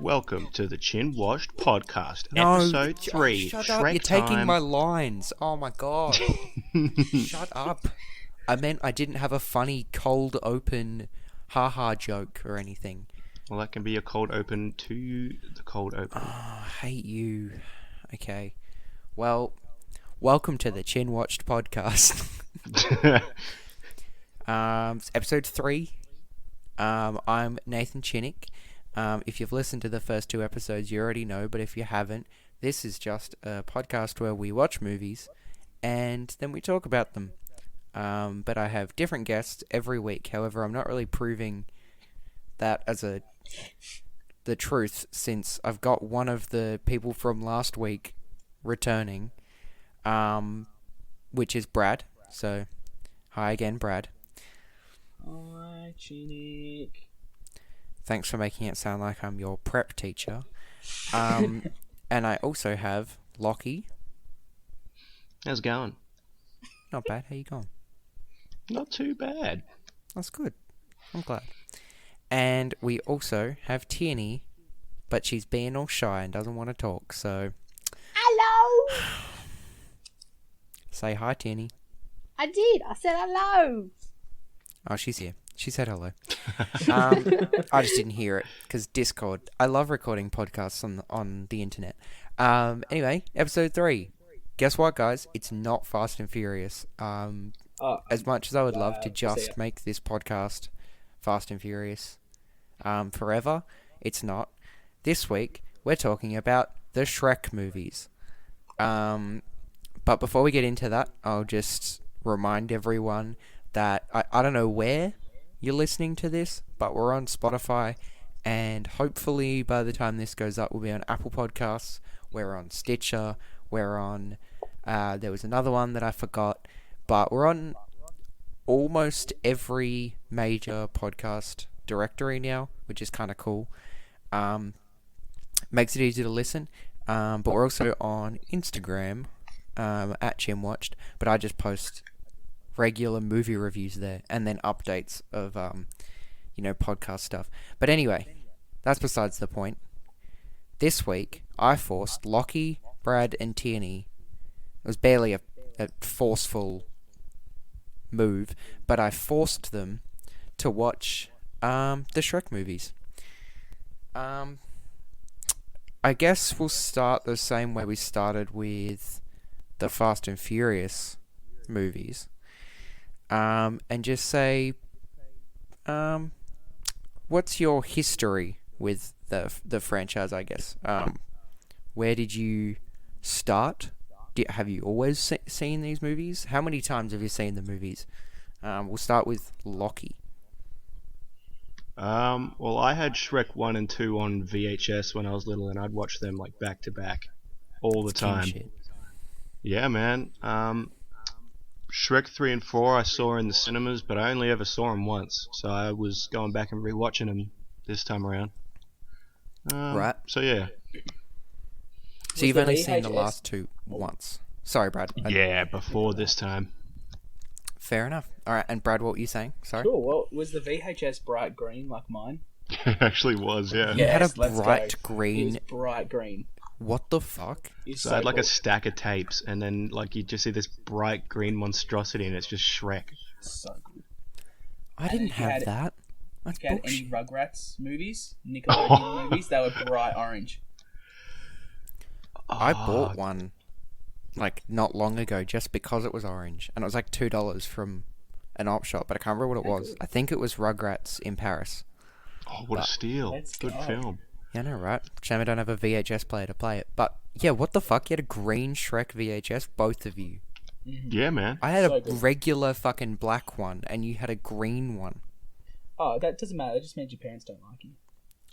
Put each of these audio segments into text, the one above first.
Welcome to the Chin Washed Podcast, No, Episode 3, shut Shrek up, you're taking time. my lines. Oh my god. Shut up. I meant I didn't have a funny cold open haha joke or anything. Well, that can be a cold open to the cold open. Oh, I hate you. Okay. Well, welcome to the Chin Watched Podcast. It's episode 3. I'm Nathan Chinnick. If you've listened to the first 2 episodes, you already know, but if you haven't, this is just a podcast where we watch movies and then we talk about them. But I have different guests every week. However, I'm not really proving that as the truth, since I've got one of the people from last week returning, which is Brad. So, hi again, Brad. Hi, Chinnick. Thanks for making it sound like I'm your prep teacher. And I also have Lockie. How's it going? Not bad. How you going? Not too bad. That's good. I'm glad. And we also have Tierney, but she's being all shy and doesn't want to talk, so... Hello! Say hi, Tierney. I did. I said hello. Oh, she's here. She said hello. I just didn't hear it, because Discord. I love recording podcasts on the internet. Anyway, episode 3. Guess what, guys? It's not Fast and Furious. As much as I would love to just make this podcast Fast and Furious forever, it's not. This week, we're talking about the Shrek movies. But before we get into that, I'll just remind everyone that I don't know where you're listening to this, but we're on Spotify, and hopefully by the time this goes up, we'll be on Apple Podcasts, we're on Stitcher, we're on, there was another one that I forgot, but we're on almost every major podcast directory now, which is kind of cool. Makes it easy to listen, but we're also on Instagram, at ChinWatched, but I just post regular movie reviews there, and then updates of, podcast stuff. But anyway, that's besides the point. This week, I forced Lockie, Brad, and Tierney. It was barely a forceful move, but I forced them to watch the Shrek movies. I guess we'll start the same way we started with the Fast and Furious movies. And just say, what's your history with the franchise, I guess? Where did you start? Have you always seen these movies? How many times have you seen the movies? We'll start with Lockie. Well, I had Shrek 1 and 2 on VHS when I was little, and I'd watch them like back to back all the time. Shit. Yeah, man. Shrek 3 and 4 I saw in the cinemas, but I only ever saw them once, so I was going back and rewatching them this time around. Right. So yeah. So you've only seen the last 2 once. Sorry, Brad. Yeah, before this time. Fair enough. Alright, and Brad, what were you saying? Sorry? Cool. Well, was the VHS bright green like mine? It actually was, yeah. You had a let's bright go. green... It was bright green. What the fuck? It's So I had like cool. a stack of tapes, and then like you just see this bright green monstrosity, and it's just Shrek. So good. I And didn't if you have had- that. That's If you had bullshit. any Rugrats movies, Nickelodeon movies, they were bright orange. I bought one, like, not long ago just because it was orange. And it was like $2 from an op shop, but I can't remember what it was. I think it was Rugrats in Paris. Oh, what a steal! Let's Good go. film. Yeah, I know, right? Shame I don't have a VHS player to play it. But, yeah, what the fuck? You had a green Shrek VHS? Both of you. Yeah, man. I had So a good. regular fucking black one, and you had a green one. Oh, that doesn't matter. It just means your parents don't like you.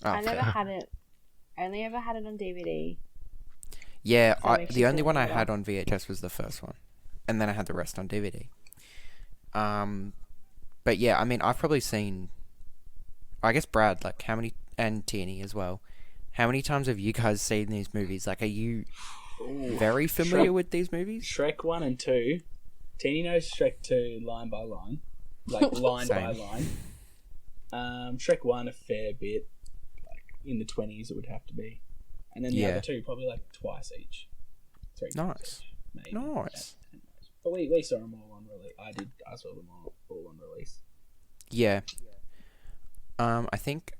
Oh, I never fair. had it. I only ever had it on DVD. Yeah, So it makes the you only feel one I better. had on VHS was the first one. And then I had the rest on DVD. But yeah, I mean, I've probably seen... I guess Brad, like, how many... And Tierney as well. How many times have you guys seen these movies? Like, are you very familiar with these movies? Shrek 1 and 2. Teeny knows Shrek 2 line by line. Like, line by Same. line. Shrek 1 a fair bit. Like, in the 20s. It would have to be, and then the Yeah. other two probably like twice each, 3 times Nice. each, maybe. Nice. At most. But we saw them all on release. I saw them all on release. Yeah. I think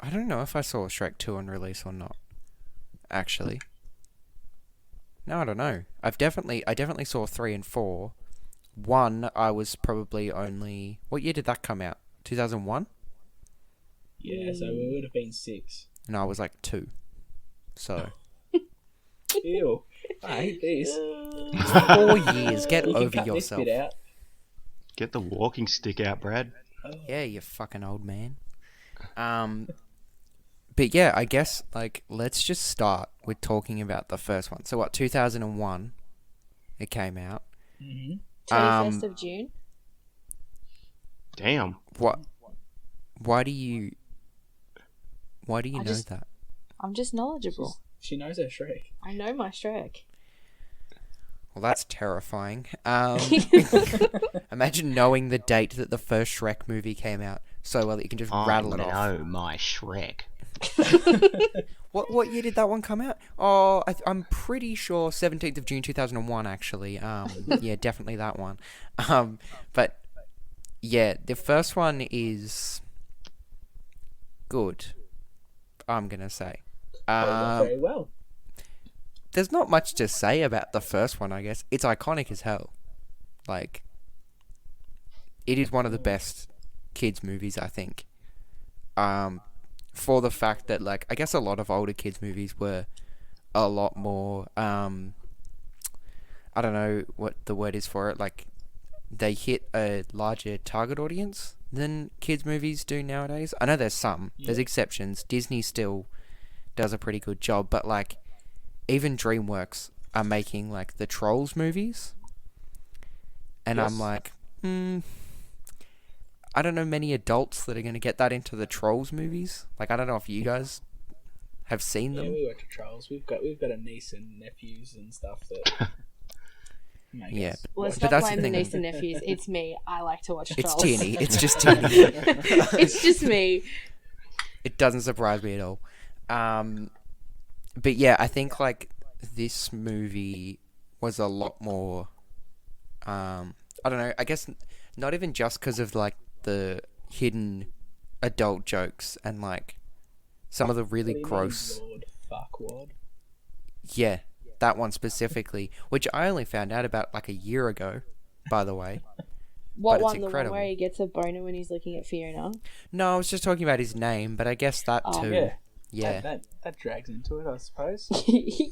I don't know if I saw Shrek 2 on release or not. Actually. No, I don't know. I definitely saw 3 and 4. 1 I was probably only what year did that come out? 2001? Yeah, so we would have been 6. No, I was like 2. So Ew, I hate this. 4 years. Get You can over cut yourself. this bit out. Get the walking stick out, Brad. Oh. Yeah, you fucking old man. But yeah, I guess like let's just start with talking about the first one. So what, 2001 it came out. Mhm. 21st of June. Damn. What why do you I know just- that? I'm just knowledgeable. She knows her Shrek. I know my Shrek. Well, that's terrifying. Imagine knowing the date that the first Shrek movie came out so well that you can just rattle it off. know my Shrek. What year did that one come out? Oh, I'm pretty sure 17th of June 2001 actually. Yeah, definitely that one. But yeah, the first one is good, I'm going to say. Very well. There's not much to say about the first one, I guess. It's iconic as hell. Like, it is one of the best kids' movies, I think. For the fact that, like, I guess a lot of older kids' movies were a lot more, I don't know what the word is for it, like, they hit a larger target audience than kids' movies do nowadays. I know there's some. There's exceptions. Disney still does a pretty good job, but, like, even DreamWorks are making, like, the Trolls movies. And Yes. I'm like, I don't know many adults that are going to get that into the Trolls movies. Like, I don't know if you guys have seen Yeah, them. we watch Trolls. We've got a niece and nephews and stuff that. I Yeah, guess. Well, But stop that's the blaming the thing. niece and nephews. It's me. I like to watch It's Trolls. teeny. It's just teeny. It's just me. It doesn't surprise me at all. But yeah, I think like this movie was a lot more. I don't know. I guess not even just because of like the hidden adult jokes and like some of the really What do you mean, gross. Lord Fuckwad? Yeah, that one specifically, which I only found out about like a year ago, by the way. What But it's one? The one incredible. where he gets a boner when he's looking at Fiona? No, I was just talking about his name, but I guess that Oh, too. Yeah. Yeah. That drags into it, I suppose.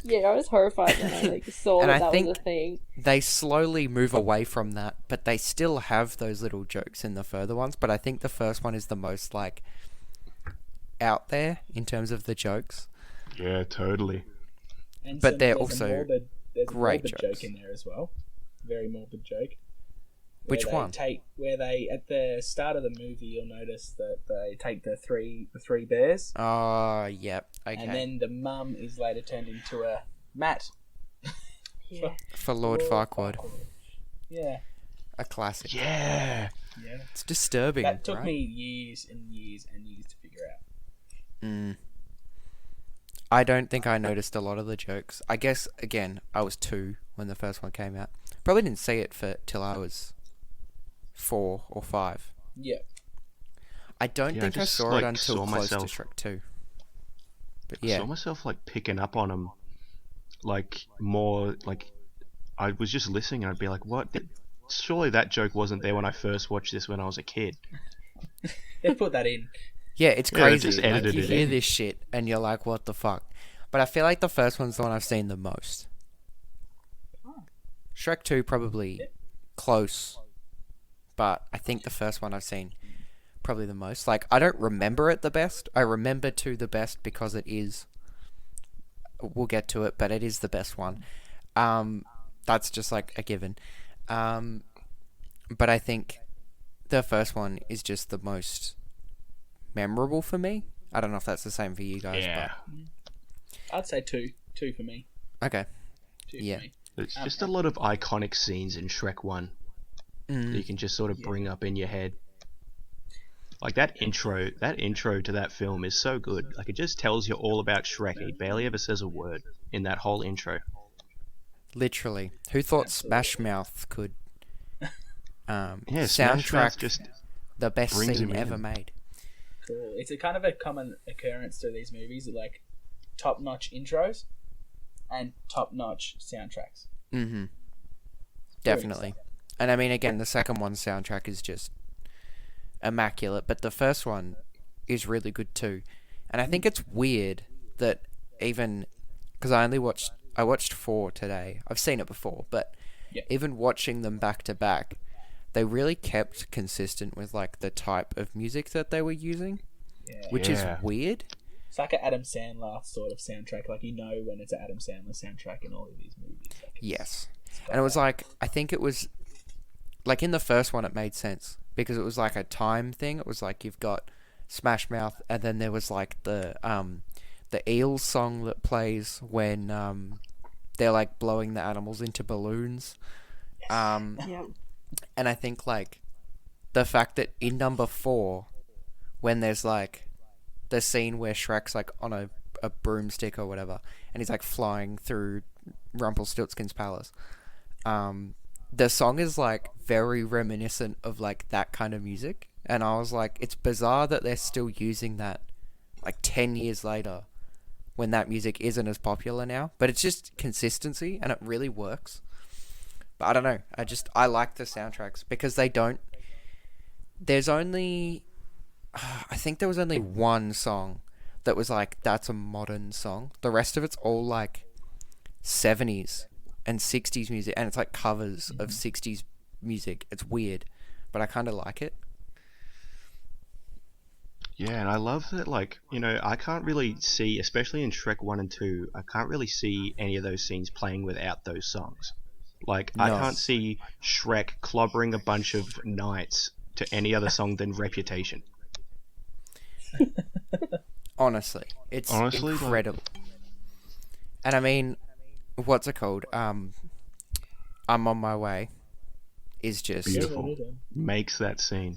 Yeah, I was horrified when I saw And that I was think- a thing. They slowly move away from that, but they still have those little jokes in the further ones. But I think the first one is the most like out there in terms of the jokes. Yeah, totally. And But they're there's also there's great a morbid jokes. joke in there as well. Very morbid joke. Where Which they one? Where they at the start of the movie, you'll notice that they take the three bears, Oh, yep. Okay. and then the mum is later turned into a mat. Yeah. For Lord Farquaad, Yeah, a classic. Yeah. yeah. It's disturbing, That took right? me years and years and years to figure out. Mm. I don't think I noticed a lot of the jokes. I guess again, I was 2 when the first one came out. Probably didn't see it till I was 4 or 5. Yeah, I don't Yeah, I think I just, saw like, it until saw close to myself- Shrek 2. But I yeah, saw myself like picking up on them, like more like I was just listening and I'd be like, "What? Surely that joke wasn't there when I first watched this when I was a kid." they put that in. yeah, it's Yeah, they crazy. just Like, edited you it hear in. this shit and you're like, "What the fuck?" But I feel like the first one's the one I've seen the most. Shrek 2 probably close, but I think the first one I've seen probably the most. Like, I don't remember it the best. I remember 2 the best because it is. We'll get to it, but it is the best one. That's just like a given. But I think the first one is just the most memorable for me. I don't know if that's the same for you guys. Yeah. I'd say two for me. But okay. 2 Yeah. for me. It's just a lot of iconic scenes in Shrek 1 that you can just sort of bring up in your head. Like that intro to that film is so good. Like it just tells you all about Shrek. He barely ever says a word in that whole intro. Literally. Who thought Absolutely. Smash Mouth could Yeah, Smash Mouth soundtrack just the best brings scene him ever in. made? Cool. It's a kind of a common occurrence to these movies, like top-notch intros and top-notch soundtracks. Mm-hmm. Very Definitely. exciting. And I mean, again, the second one's soundtrack is just immaculate, but the first one is really good too. And I think it's weird that even because I watched 4 today. I've seen it before, but Yeah. even watching them back to back, they really kept consistent with like the type of music that they were using, Yeah. which Yeah. is weird. It's like an Adam Sandler sort of soundtrack. Like, you know when it's an Adam Sandler soundtrack in all of these movies. Like, Yes. it's got And it was that. like, I think it was like in the first one it made sense because it was like a time thing. It was like you've got Smash Mouth and then there was like the Eels song that plays when they're like blowing the animals into balloons. Yeah. And I think like the fact that in number 4 when there's like the scene where Shrek's like on a broomstick or whatever and he's like flying through Rumpelstiltskin's palace, the song is like very reminiscent of like that kind of music, and I was like, it's bizarre that they're still using that like 10 years later when that music isn't as popular now, but it's just consistency and it really works. But I don't know, I like the soundtracks because there's only I think there was only one song that was like that's a modern song. The rest of it's all like 70s and 60s music, and it's like covers of 60s music. It's weird, but I kind of like it. Yeah, and I love that, like, I can't really see, especially in Shrek 1 and 2, I can't really see any of those scenes playing without those songs. Like, I No. can't see Shrek clobbering a bunch of knights to any other song than Reputation. Honestly, it's Honestly, like- incredible. And I mean, what's it called? I'm on my way. Is just Beautiful. Makes that scene.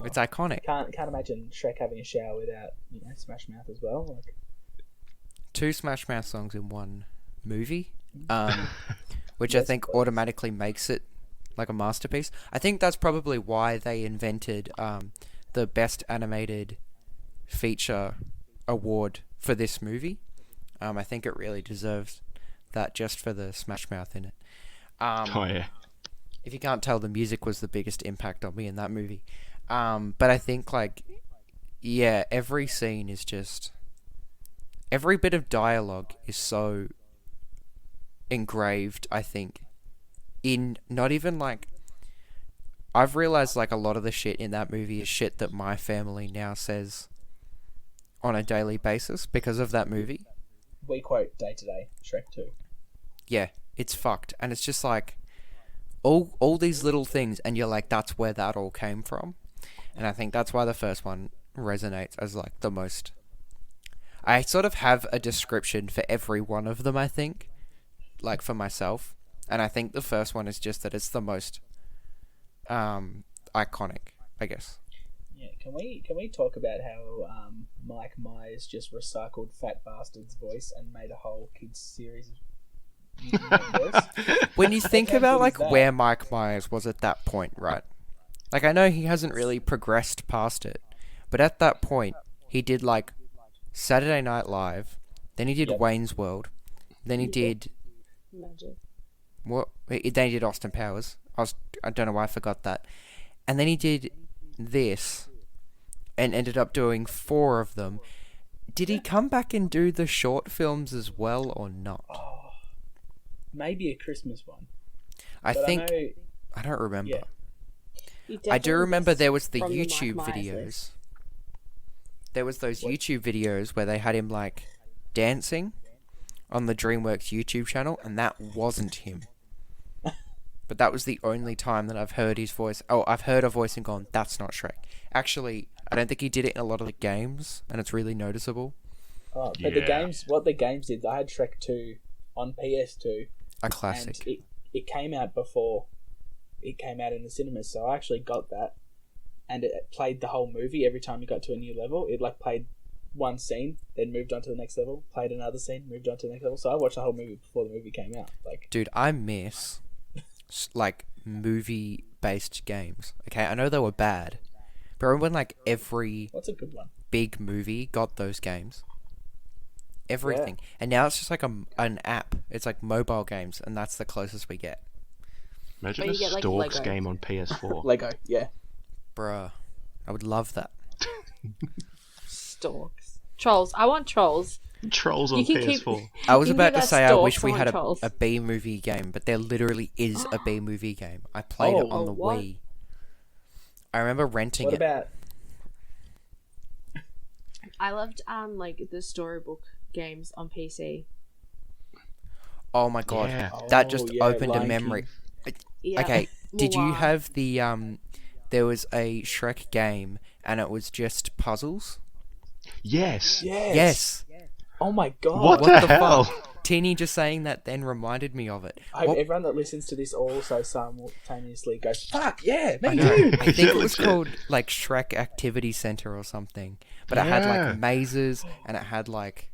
it's iconic. Can't imagine Shrek having a shower without Smash Mouth as well. Like, 2 Smash Mouth songs in one movie, which I Yes, think please. automatically makes it like a masterpiece. I think that's probably why they invented the best animated feature award for this movie. I think it really deserves that just for the Smash Mouth in it. Oh, yeah. If you can't tell, the music was the biggest impact on me in that movie. But I think, like, yeah, every scene is just... Every bit of dialogue is so engraved, I think, in not even, like... I've realized, like, a lot of the shit in that movie is shit that my family now says on a daily basis because of that movie. we quote day to day Shrek 2. Yeah, it's fucked. And it's just like... All these little things, and you're like, that's where that all came from. And I think that's why the first one resonates as like the most. I sort of have a description for every one of them, I think, like for myself. And I think the first one is just that it's the most iconic, I guess. Yeah, can we talk about how Mike Myers just recycled Fat Bastard's voice and made a whole kids series using that voice? When you think How about good like is that? where Mike Myers was at that point, right? Like I know he hasn't really progressed past it, but at that point he did like Saturday Night Live, then he did Yep. Wayne's World, then he did Magic. what? Then he did Austin Powers. I don't know why I forgot that, and then he did this, and ended up doing 4 of them. Did he come back and do the short films as well or not? Oh, maybe a Christmas one. I But think I know, I don't remember. Yeah. He I do definitely remember missed there was the from Mike YouTube Myers videos. list. There was those What? YouTube videos where they had him like dancing on the DreamWorks YouTube channel, and that wasn't him. But that was the only time that I've heard his voice. Oh, I've heard a voice and gone, that's not Shrek. Actually, I don't think he did it in a lot of the games, and it's really noticeable. but the Yeah. games, what the games did, I had Shrek 2 on PS2, A classic. and it came out before it came out in the cinemas, so I actually got that and it played the whole movie every time you got to a new level. It like played one scene, then moved on to the next level, played another scene, moved on to the next level. So I watched the whole movie before the movie came out. Like, Dude, I miss like movie-based games. Okay, I know they were bad, but remember when like every what's a good one? big movie got those games? Everything. And now it's just like an app. It's like mobile games, and that's the closest we get. Imagine But a you get, like, Storks Lego. game on PS4. Lego, yeah. Bruh. I would love that. Storks. Trolls. I want trolls. Trolls on You can keep- PS4. I was You can about get to that say I stork wish we from had Trolls. a B-movie game, but there literally is a B-movie game. I played it on Oh, the what? Wii. I remember renting What it. about I loved like the storybook games on PC. Oh my god. Yeah. That just yeah, opened a Lion memory. Yeah. Okay, did you Mulan. have the there was a Shrek game and it was just puzzles? Yes. yes? Oh my god! What, What the the hell? fuck? Teeny just saying that then reminded me of it. I hope What- everyone that listens to this also simultaneously goes, "Fuck yeah, me I know. too!" I think Yeah, it was legit. called like Shrek Activity Center or something. But it had Yeah. like mazes and it had like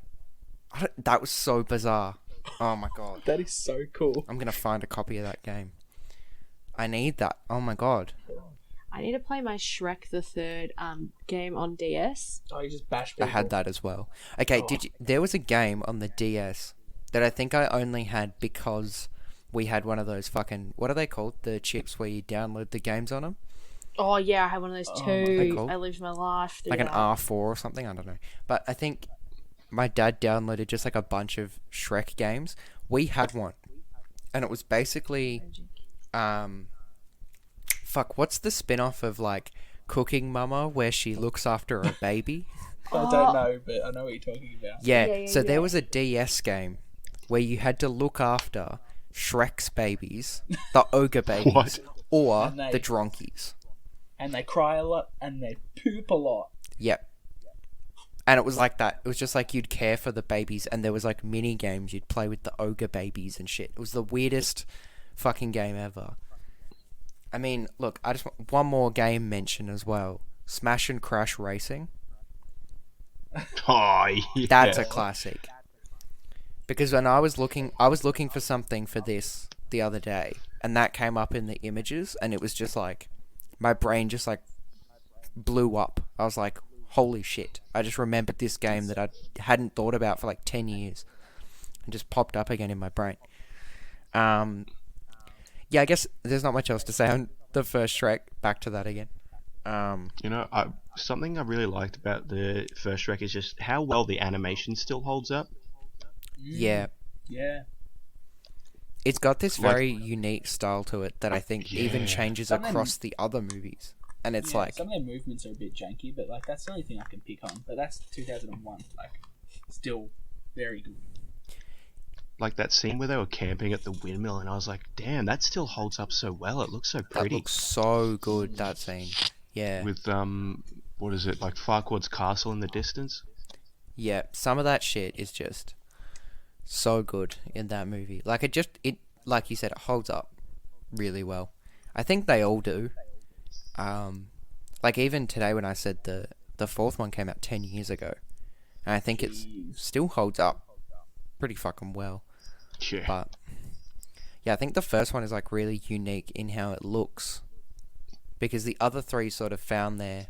that was so bizarre. Oh my god. That is so cool. I'm gonna find a copy of that game. I need that. Oh my god. I need to play my Shrek the Third game on DS. Oh, you just bash I people. had that as well. Okay, Oh. did you, there was a game on the DS that I think I only had because we had one of those fucking what are they called? The chips where you download the games on them, Oh yeah, I had one of those Oh, too. they're cool. I lived my life through like an that. R4 or something. I don't know. But I think my dad downloaded just like a bunch of Shrek games. We had one, and it was basically fuck. What's the spin-off of like Cooking Mama where she looks after a baby? I don't know, but I know what you're talking about. Yeah, Yeah, so yeah. there was a DS game where you had to look after Shrek's babies, the ogre babies, What? or And they- the dronkies. And they cry a lot and they poop a lot. Yep. And it was like that. It was just like you'd care for the babies, and there was like mini games you'd play with the ogre babies and shit. It was the weirdest fucking game ever. I mean, look, I just want one more game mention as well. Smash and Crash Racing. Oh, yeah. That's a classic. Because when I was looking for something for this the other day, and that came up in the images, and it was just like, my brain just like blew up. I was like, holy shit. I just remembered this game that I hadn't thought about for like 10 years. It just popped up again in my brain. Yeah, I guess there's not much else to say on the first Shrek. Back to that again. You know, something I really liked about the first Shrek is just how well the animation still holds up. Yeah. Yeah. It's got this Like- very unique style to it that I think even Yeah. changes Some of them- across the other movies. And it's Yeah, like, some of their movements are a bit janky, but like that's the only thing I can pick on. But that's 2001, like still very good. Like that scene where they were camping at the windmill, and I was like, damn, that still holds up so well. It looks so that pretty. looks so good, that scene. Yeah. With, what is it, like Farquaad's castle in the distance? Yeah, some of that shit is just so good in that movie. Like it like you said, it holds up really well. I think they all do. Like even today when I said the fourth one came out 10 years ago, and I think it Jeez. still holds up pretty fucking well. Yeah. But yeah, I think the first one is like really unique in how it looks, because the other three sort of found their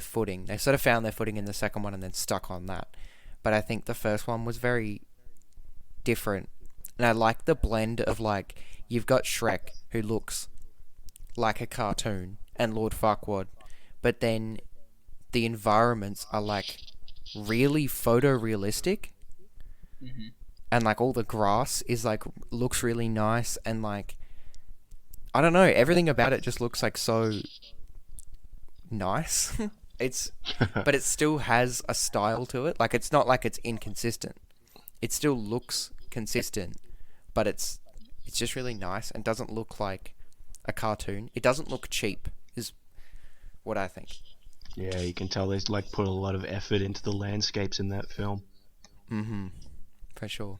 footing. They sort of found their footing in the second one and then stuck on that. But I think the first one was very different, and I like the blend of like you've got Shrek who looks like a cartoon and Lord Farquaad, but then the environments are like really photorealistic. Mm-hmm. And like all the grass is like looks really nice, and like I don't know, everything about it just looks like so nice. But it still has a style to it. Like it's not like it's inconsistent. It still looks consistent, but it's just really nice and doesn't look like a cartoon. It doesn't look cheap, is what I think. Yeah, you can tell they like put a lot of effort into the landscapes in that film. Mm-hmm. For sure.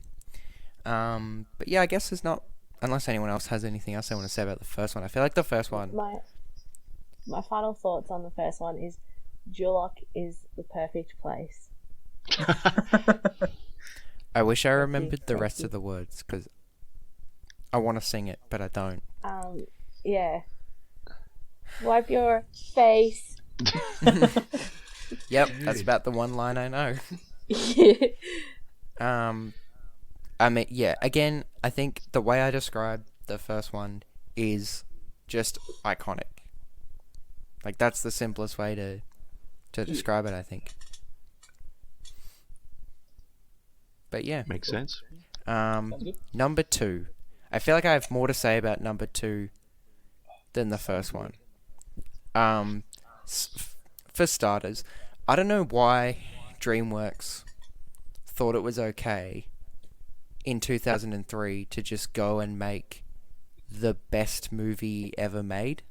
But yeah, I guess there's not, unless anyone else has anything else they want to say about the first one. I feel like the first one, My my final thoughts on the first one is Julok is the perfect place. I wish I Thank you, remembered the thank rest you. of the words because I want to sing it, but I don't. Yeah. Wipe your face. Yep, that's Dude. about the one line I know. Yeah. I mean, yeah. Again, I think the way I describe the first one is just iconic. Like that's the simplest way to describe it, I think. But yeah, Makes sense. Sounds good. number 2. I feel like I have more to say about number 2 than the first one. For starters, I don't know why DreamWorks thought it was okay in 2003 to just go and make the best movie ever made.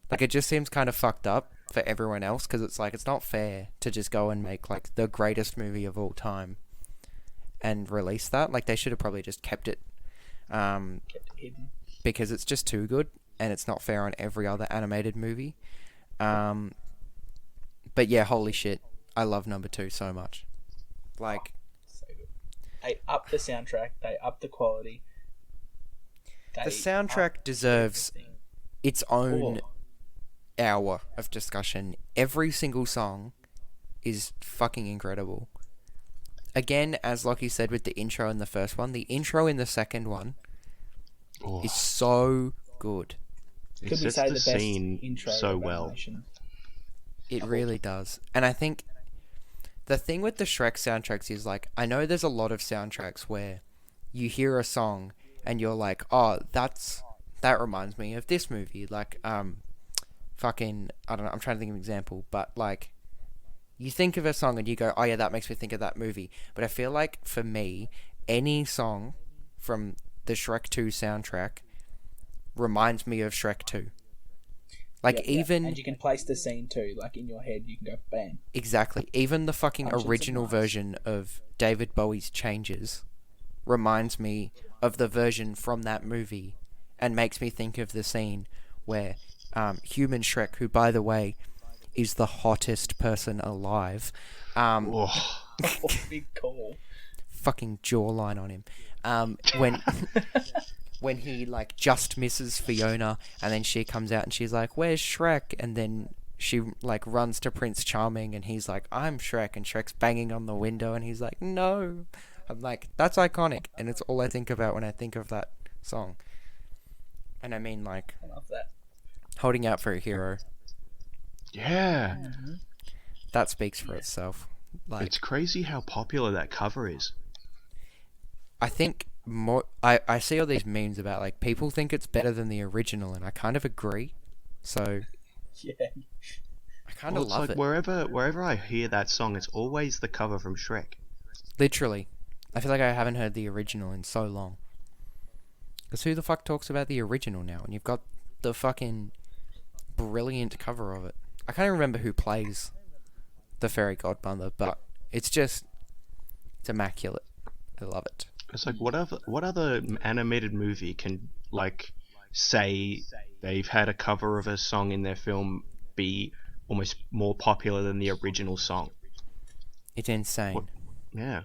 Like, it just seems kind of fucked up for everyone else because it's like, it's not fair to just go and make like the greatest movie of all time and release that. Like, they should have probably just kept it Kept it hidden. because it's just too good and it's not fair on every other animated movie. But yeah, holy shit, I love number 2 so much. Like, So good. They up the soundtrack. They up the quality. the They soundtrack up deserves everything. its own Oh, hour of discussion. Every single song is fucking incredible. Again, as Lockie said with the intro in the first one, the intro in the second one Oh, is so good. it could we sets say the the best scene intro so of well. animation? It really does. And I think the thing with the Shrek soundtracks is like, I know there's a lot of soundtracks where you hear a song and you're like, oh, that reminds me of this movie. Like, fucking, I don't know, I'm trying to think of an example, but like, you think of a song and you go, oh yeah, that makes me think of that movie. But I feel like for me, any song from the Shrek 2 soundtrack reminds me of Shrek 2. Like, Yeah, even... and you can place the scene too. Like in your head, you can go bam. Exactly. Even the fucking Punch and original surprise. version of David Bowie's Changes reminds me of the version from that movie and makes me think of the scene where human Shrek, who, by the way, is the hottest person alive, Oh, Oh, big call. fucking jawline on him, when he like just misses Fiona and then she comes out and she's like, where's Shrek? And then she like runs to Prince Charming and he's like, I'm Shrek, and Shrek's banging on the window and he's like, no. I'm like, that's iconic, and it's all I think about when I think of that song. And I mean, like, I love that. Holding Out for a Hero, yeah. that speaks for itself. Like, It's crazy how popular that cover is. I think more. I see all these memes about like people think it's better than the original, and I kind of agree. So Yeah. I kind Well, of it's love like it. wherever I hear that song, it's always the cover from Shrek. Literally, I feel like I haven't heard the original in so long. Because who the fuck talks about the original now? And you've got the fucking brilliant cover of it. I can't even remember who plays the fairy godmother, but it's immaculate. I love it. It's like what other animated movie can like say they've had a cover of a song in their film be almost more popular than the original song? It's insane. What- Yeah.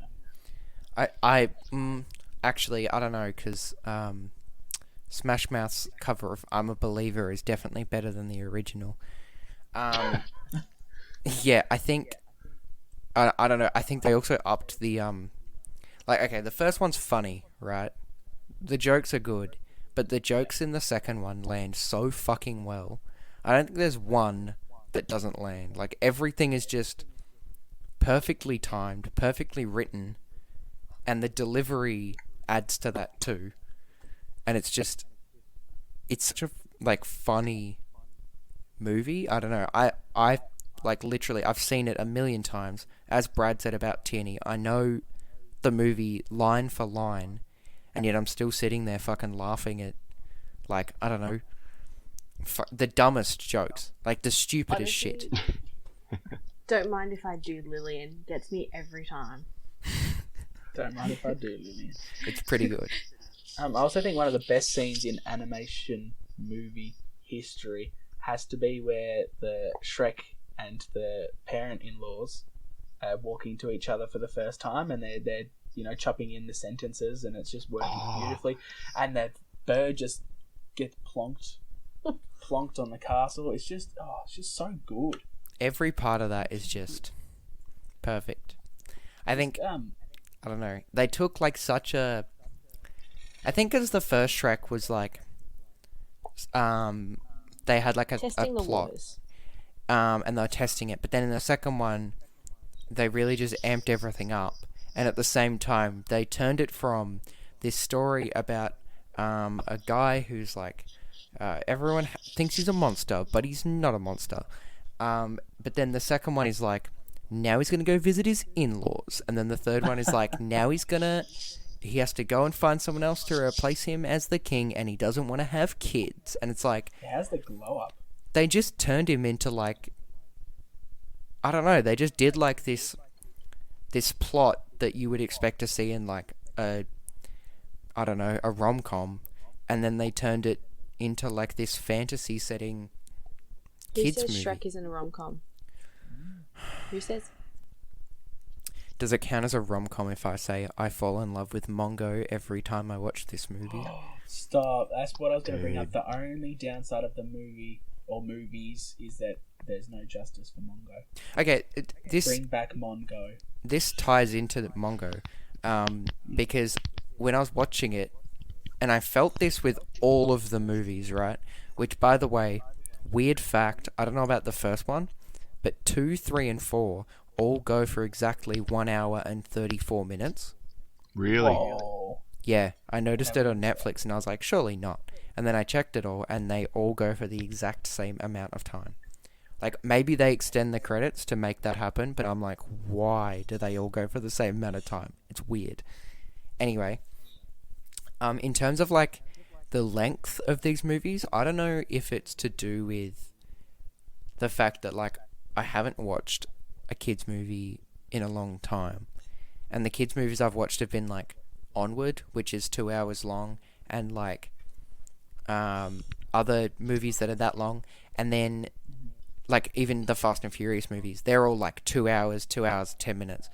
Actually, I don't know, because Smash Mouth's cover of I'm a Believer is definitely better than the original. Yeah, I think... I don't know, I think they also upped the... Like, okay, the first one's funny, right? The jokes are good, but the jokes in the second one land so fucking well. I don't think there's one that doesn't land. Like, everything is just perfectly timed, perfectly written, and the delivery adds to that too. And it's such a like funny movie. I don't know. I like literally I've seen it a million times. As Brad said about Tierney, I know the movie line for line, and yet I'm still sitting there fucking laughing at, like, I don't know, the dumbest jokes, like the stupidest shit. Don't mind if I do, Lillian. Gets me every time. Don't mind if I do, Lily. It's pretty good. I also think one of the best scenes in animation movie history has to be where the Shrek and the parent-in-laws are walking to each other for the first time, and they're chopping in the sentences, and it's just working beautifully. And that bird just gets plonked on the castle. It's just so good. Every part of that is just perfect. I think I don't know. They took like such a. I think because the first Shrek was like, they had like a Testing the plot, waters. and they were testing it. But then in the second one, they really just amped everything up, and at the same time, they turned it from this story about a guy who's like, everyone thinks he's a monster, but he's not a monster. But then the second one is like, now he's gonna go visit his in-laws, and then the third one is like, now he has to go and find someone else to replace him as the king, and he doesn't want to have kids. And it's like, It has the glow up. they just turned him into like, I don't know, they just did like this plot that you would expect to see in like a rom-com, and then they turned it into like this fantasy setting Who kids says movie. Shrek isn't a rom-com? Who says? Does it count as a rom-com if I say I fall in love with Mongo every time I watch this movie? Stop. That's what I was going to bring up. The only downside of the movie or movies is that there's no justice for Mongo. Okay, Bring back Mongo. this ties into the Mongo, because when I was watching it, and I felt this with all of the movies, right? Which, by the way, weird fact, I don't know about the first one, but 2, 3, and 4 all go for exactly 1 hour and 34 minutes. Really? Oh. Yeah, I noticed it on Netflix, and I was like, surely not. And then I checked it all, and they all go for the exact same amount of time. Like, maybe they extend the credits to make that happen, but I'm like, why do they all go for the same amount of time? It's weird. Anyway, in terms of, like, the length of these movies, I don't know if it's to do with the fact that, like, I haven't watched a kids movie in a long time. And the kids movies I've watched have been, like, Onward, which is 2 hours long, and, like, other movies that are that long. And then, like, even the Fast and Furious movies, they're all, like, 2 hours, 10 minutes.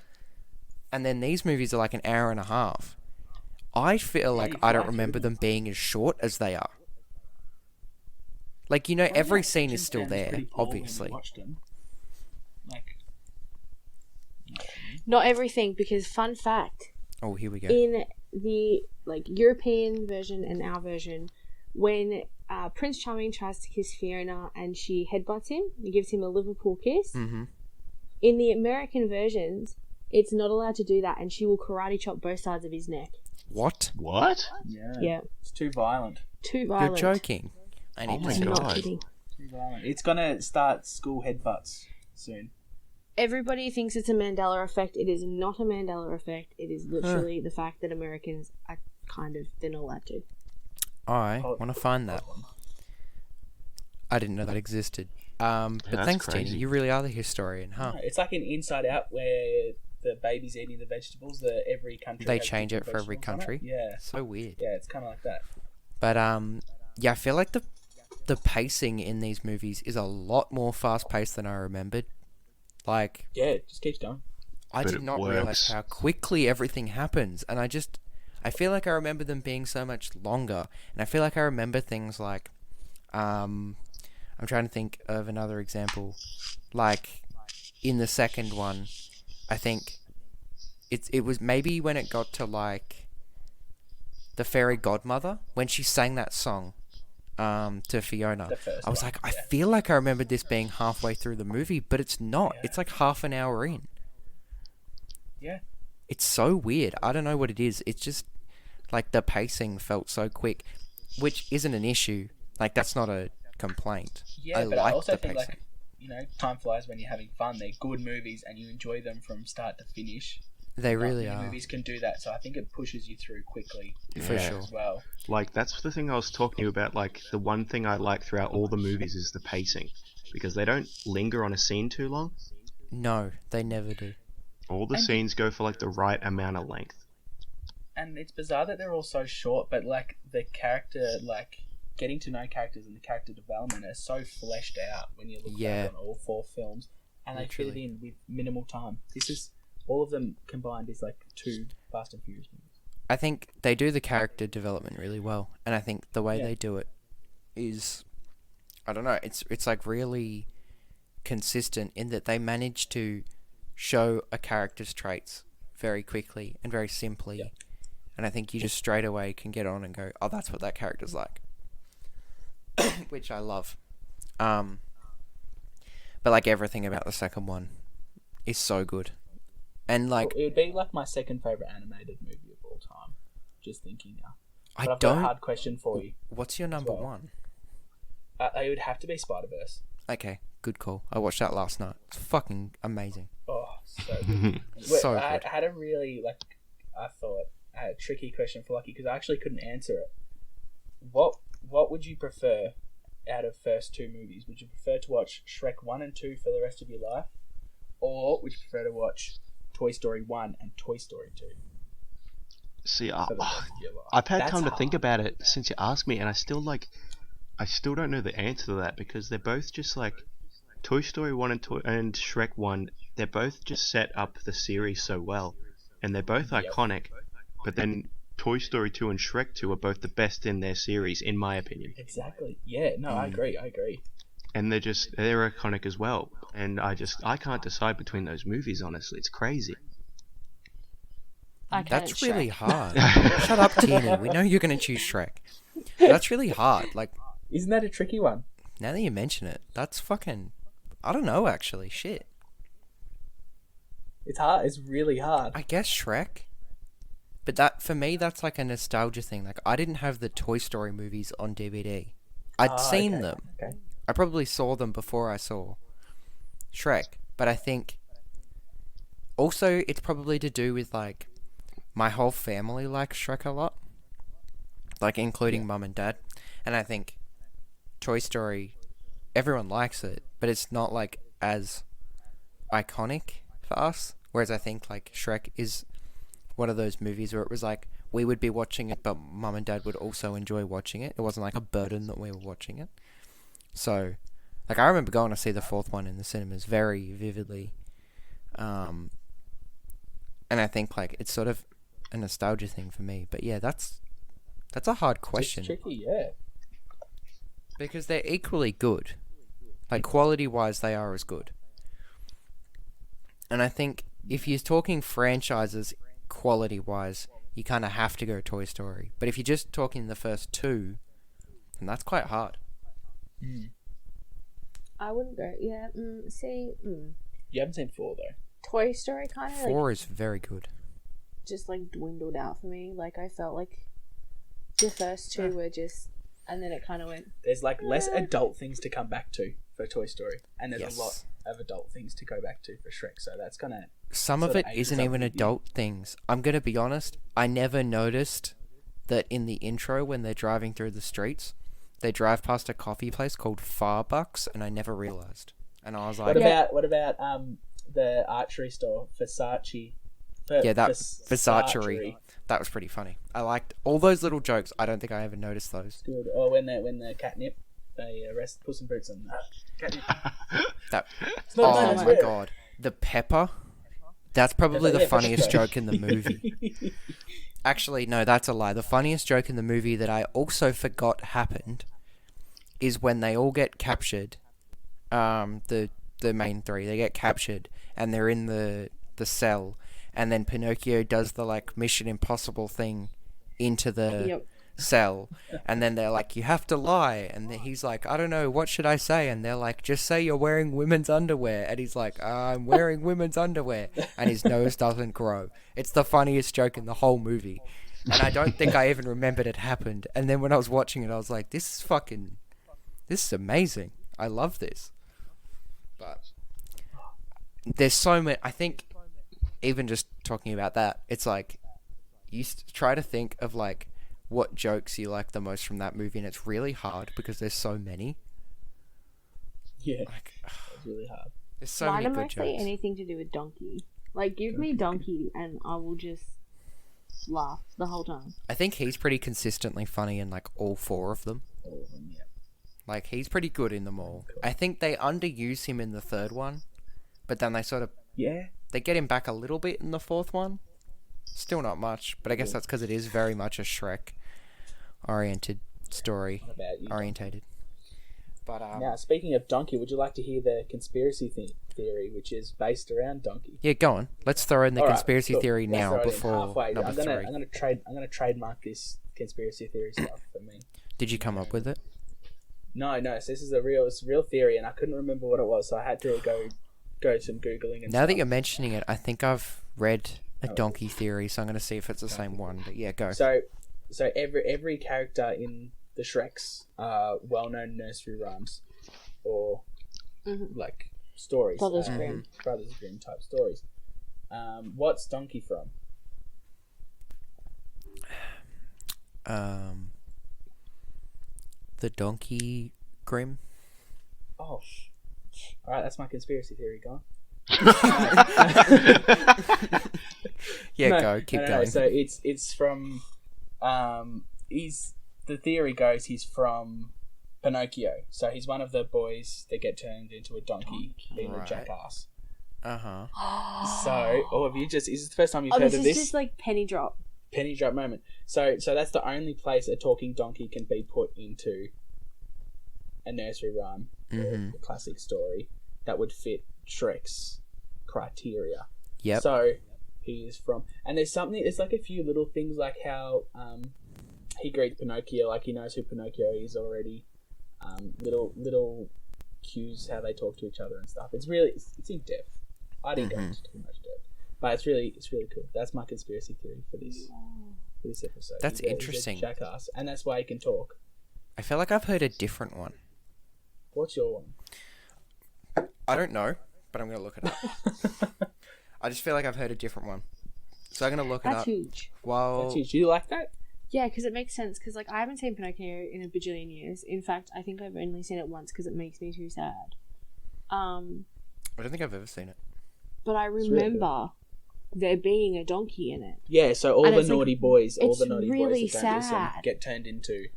And then these movies are, like, an hour and a half. I feel like I don't remember them being as short as they are. Like, every scene is still there, obviously. Like, Not everything, because fun fact, Oh, here we go. in the European version and our version, when Prince Charming tries to kiss Fiona and she headbutts him and gives him a Liverpool kiss, Mm-hmm. in the American versions, it's not allowed to do that, and she will karate chop both sides of his neck. What? What? Yeah. It's too violent. Too violent. You're joking. I Oh need my to see God. that. Not kidding. Too violent. It's gonna start school headbutts soon. Everybody thinks it's a Mandela effect. It is not a Mandela effect. It is literally the fact that Americans are they're not allowed to. I want to find that. I didn't know that existed. But that's thanks, crazy. Tina. You really are the historian, huh? No, it's like an Inside Out where the baby's eating the vegetables. Every country They has change it different for every vegetables on it. country? Yeah, So weird. yeah, it's kind of like that. But yeah, I feel like the pacing in these movies is a lot more fast paced than I remembered. Like, Yeah, it just keeps going. I But did it not realize works. how quickly everything happens, and I feel like I remember them being so much longer, and I feel like I remember things like, I'm trying to think of another example, like in the second one, I think it was maybe when it got to like the fairy godmother when she sang that song to Fiona. The first I was one, like, I yeah. feel like I remembered this being halfway through the movie, but it's not. Yeah. It's like half an hour in. Yeah. It's so weird. I don't know what it is. It's just like the pacing felt so quick, which isn't an issue. Like, that's not a complaint. Yeah, I but I like also the think pacing. time flies when you're having fun. They're good movies and you enjoy them from start to finish. They Not really many are, Movies can do that, so I think it pushes you through quickly for Yeah. sure. as well. Like, that's the thing I was talking to you about. Like, the one thing I like throughout all the movies is the pacing, because they don't linger on a scene too long. No, they never do. All the And- scenes go for like the right amount of length. And it's bizarre that they're all so short, but like the character, like getting to know characters and the character development are so fleshed out when you look back on all 4 films, and they fit it in with minimal time. This is all of them combined is like 2 Fast and Furious movies. I think they do the character development really well, and I think the way they do it is, I don't know, it's like really consistent in that they manage to show a character's traits very quickly and very simply, and I think you just straight away can get on and go, oh, that's what that character's like, which I love. But like everything about the second one is so good, and like it would be like my second favorite animated movie of all time. Just thinking now. But I've got don't. a hard question for you. What's your number one? It would have to be Spider-Verse. Okay, good call. I watched that last night. It's fucking amazing. Oh, so good. So good. I had a really I had a tricky question for Lucky because I actually couldn't answer it. What would you prefer out of first 2 movies? Would you prefer to watch Shrek 1 and 2 for the rest of your life, or would you prefer to watch Toy Story 1 and Toy Story 2? See, For the rest of your life? I've had That's time to hard. think about it since you asked me, and I still don't know the answer to that because they're both just like Toy Story 1 and Shrek 1. They're both just set up the series so well, and they're both iconic. But then Toy Story 2 and Shrek 2 are both the best in their series, in my opinion. Exactly. Yeah. No, I agree. And they're iconic as well. And I can't decide between those movies. Honestly, it's crazy. I can't. That's really Shrek. hard. Shut up, Tina. We know you're going to choose Shrek. That's really hard. Like, Isn't that a tricky one? now that you mention it, that's fucking... I don't know, actually. Shit. It's hard. It's really hard. I guess Shrek. But that, for me, that's like a nostalgia thing. Like, I didn't have the Toy Story movies on DVD. I'd seen them. Okay. I probably saw them before I saw Shrek. But I think... Also, it's probably to do with, like... My whole family likes Shrek a lot. Like, including mum and dad. And I think Toy Story, everyone likes it, but it's not, like, as iconic for us. Whereas I think, like, Shrek is one of those movies where it was, like, we would be watching it, but mum and dad would also enjoy watching it. It wasn't, like, a burden that we were watching it. So, like, I remember going to see the 4th one in the cinemas very vividly. And I think, like, it's sort of a nostalgia thing for me. But yeah, that's a hard question. It's tricky, yeah. Because they're equally good. Like, quality-wise, they are as good. And I think if you're talking franchises quality-wise, you kind of have to go Toy Story. But if you're just talking the first 2, then that's quite hard. I wouldn't go. Yeah. You haven't seen 4 though. Toy Story kind of 4 is very good. just like dwindled out for me. Like I felt like the first 2 were just, and then it kind of went. There's like less adult things to come back to for Toy Story, and there's Yes. a lot of adult things to go back to for Shrek. So that's kind of Some of sort it of ages isn't up even with you. adult things. I'm going to be honest, I never noticed that in the intro when they're driving through the streets, they drive past a coffee place called Farbucks, and I never realized. And I was like, What about the archery store, Versace? yeah, that Versace. That was pretty funny. I liked all those little jokes. I don't think I ever noticed those. Good. Or when the catnip, they arrest Puss in Boots and catnip. That. It's not Oh nice, my yeah. god, the pepper. That's probably the Yeah, funniest Pepper. joke in the movie. Actually, no, that's a lie. The funniest joke in the movie that I also forgot happened is when they all get captured. The main 3, they get captured and they're in the cell, and then Pinocchio does the like Mission Impossible thing into the Yep. cell, and then they're like, you have to lie, and then he's like, I don't know, what should I say? And they're like, just say you're wearing women's underwear, and he's like, I'm wearing women's underwear, and his nose doesn't grow. It's the funniest joke in the whole movie, and I don't think I even remembered it happened. And then when I was watching it, I was like, this is amazing. I love this. But there's so many. I think even just talking about that, it's like you try to think of like what jokes you like the most from that movie, and it's really hard because there's so many. Yeah, Like, it's really hard. there's so Mine many are good mostly jokes. anything to do with Donkey. Like, give me Donkey and I will just laugh the whole time. I think he's pretty consistently funny in like all 4 of them. All of them, yeah. Like, he's pretty good in them all. Cool. I think they underuse him in the third one, but then they sort of... Yeah. They get him back a little bit in the fourth one. Still not much, but I guess Cool. that's because it is very much a Shrek-oriented story. What about you? Orientated. But, Now, speaking of Donkey, would you like to hear the conspiracy theory, which is based around Donkey? yeah, go on. Let's throw in the All right, conspiracy cool. theory Let's now throw it in before halfway. number I'm 3. gonna trademark this conspiracy theory stuff for me. Did you come up with it? No. So this is a real theory, and I couldn't remember what it was, so I had to go some googling and Now stuff. that you're mentioning it, I think I've read a Oh. donkey theory, so I'm going to see if it's the same one. But yeah, go. So every character in the Shreks are well-known nursery rhymes or like stories, Brothers Grimm. Brothers Grimm type stories. What's Donkey from? The Donkey Grimm. Oh, all right, that's my conspiracy theory. Gone. Yeah, No, go. Keep no, going. So it's from the theory goes he's from Pinocchio. So he's one of the boys that get turned into a donkey, being Right. a jackass. Uh-huh. So all of you is this the first time you've heard this of is this? just like penny drop. Penny drop moment. So that's the only place a talking donkey can be put into a nursery rhyme or Mhm. a classic story that would fit Shrek's criteria. Yep. So he is from, and there's like a few little things like how he greets Pinocchio, like he knows who Pinocchio is already. Little cues how they talk to each other and stuff. It's in depth. I didn't go into too much depth, but it's really cool. That's my conspiracy theory for this episode. That's He's a interesting. jackass, and that's why he can talk. I feel like I've heard a different one. What's your one? I don't know, but I'm going to look it up. I just feel like I've heard a different one. So I'm going to look it That's up. huge. While... That's huge. Do you like that? Yeah, because it makes sense. Because like I haven't seen Pinocchio in a bajillion years. In fact, I think I've only seen it once because it makes me too sad. I don't think I've ever seen it. But I really good. remember there being a donkey in it. Yeah. So all And the it's, like, naughty boys, all it's the naughty really boys that don't listen sad. get turned into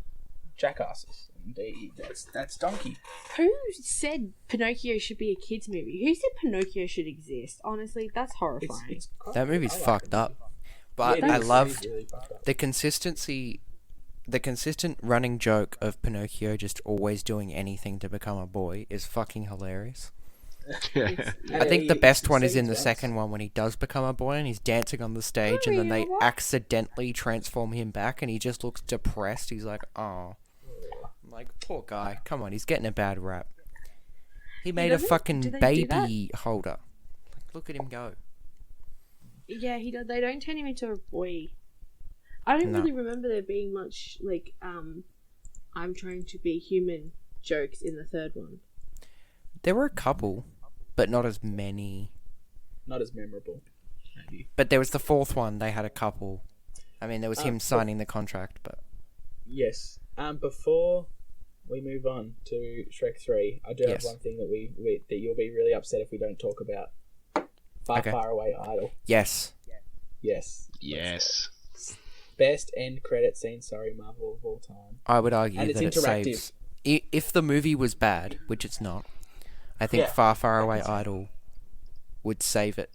jackasses. And that's Donkey. Who said Pinocchio should be a kids movie? Who said Pinocchio should exist? Honestly, that's horrifying. That movie's I like fucked it. up. But Yeah, I it is loved really fucked up. the consistency, the consistent running joke of Pinocchio just always doing anything to become a boy is fucking hilarious. Yeah. I think the best one is in the dance. second one when he does become a boy and he's dancing on the stage and then they What? accidentally transform him back and he just looks depressed. He's like, oh. I'm like, poor guy. Come on, he's getting a bad rap. He made a doesn't? fucking Do they do baby holder. Like, look at him go. Yeah, he does. They don't turn him into a boy. I don't No. really remember there being much like I'm trying to be human jokes in the third one. There were a couple, but not as many. Not as memorable. Maybe. But there was the fourth one, they had a couple. I mean, there was him but- signing the contract, but... Yes. Before we move on to Shrek 3, I do have Yes. one thing that you'll be really upset if we don't talk about. Far, Okay. Far Away Idol. Yes. Yes. Yes. Best end credit scene, sorry, Marvel of all time. I would argue And that it's it interactive. saves... If the movie was bad, which it's not, I think Yeah. Far, Far I Away can see. Idol would save it.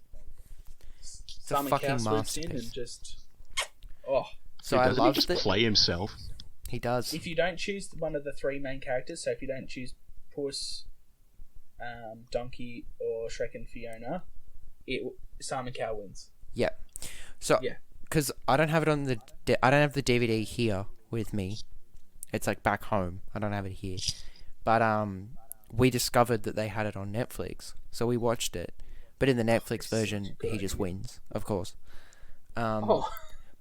Simon fucking Cowell swoops in masterpiece. and just... Oh. So Dude, I doesn't he love just that... play himself? He does. If you don't choose one of the three main characters, so if you don't choose Puss, Donkey, or Shrek and Fiona, Simon Cowell wins. Yeah. So, Yeah. because I don't have it on the... I don't have the DVD here with me. It's like back home. I don't have it here. But we discovered that they had it on Netflix, so we watched it. But in the Netflix version, he just wins, of course. Oh.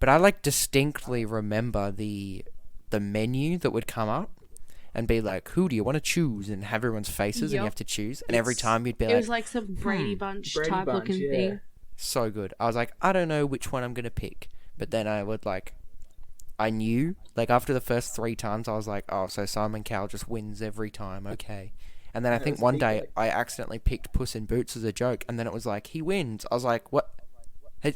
But I like distinctly remember the menu that would come up and be like, "Who do you want to choose?" and have everyone's faces, and you Yup. have to choose. And every time you'd be It like, was like some Brady Bunch Brady type Bunch, looking yeah. thing. so good. I was like, I don't know which one I'm gonna pick, but then I would like, I knew like after the first 3 times, I was like, oh, so Simon Cowell just wins every time, okay. And then I Yeah, think it's one big, day like- I accidentally picked Puss in Boots as a joke, and then it was like he wins. I was like, what? Hey,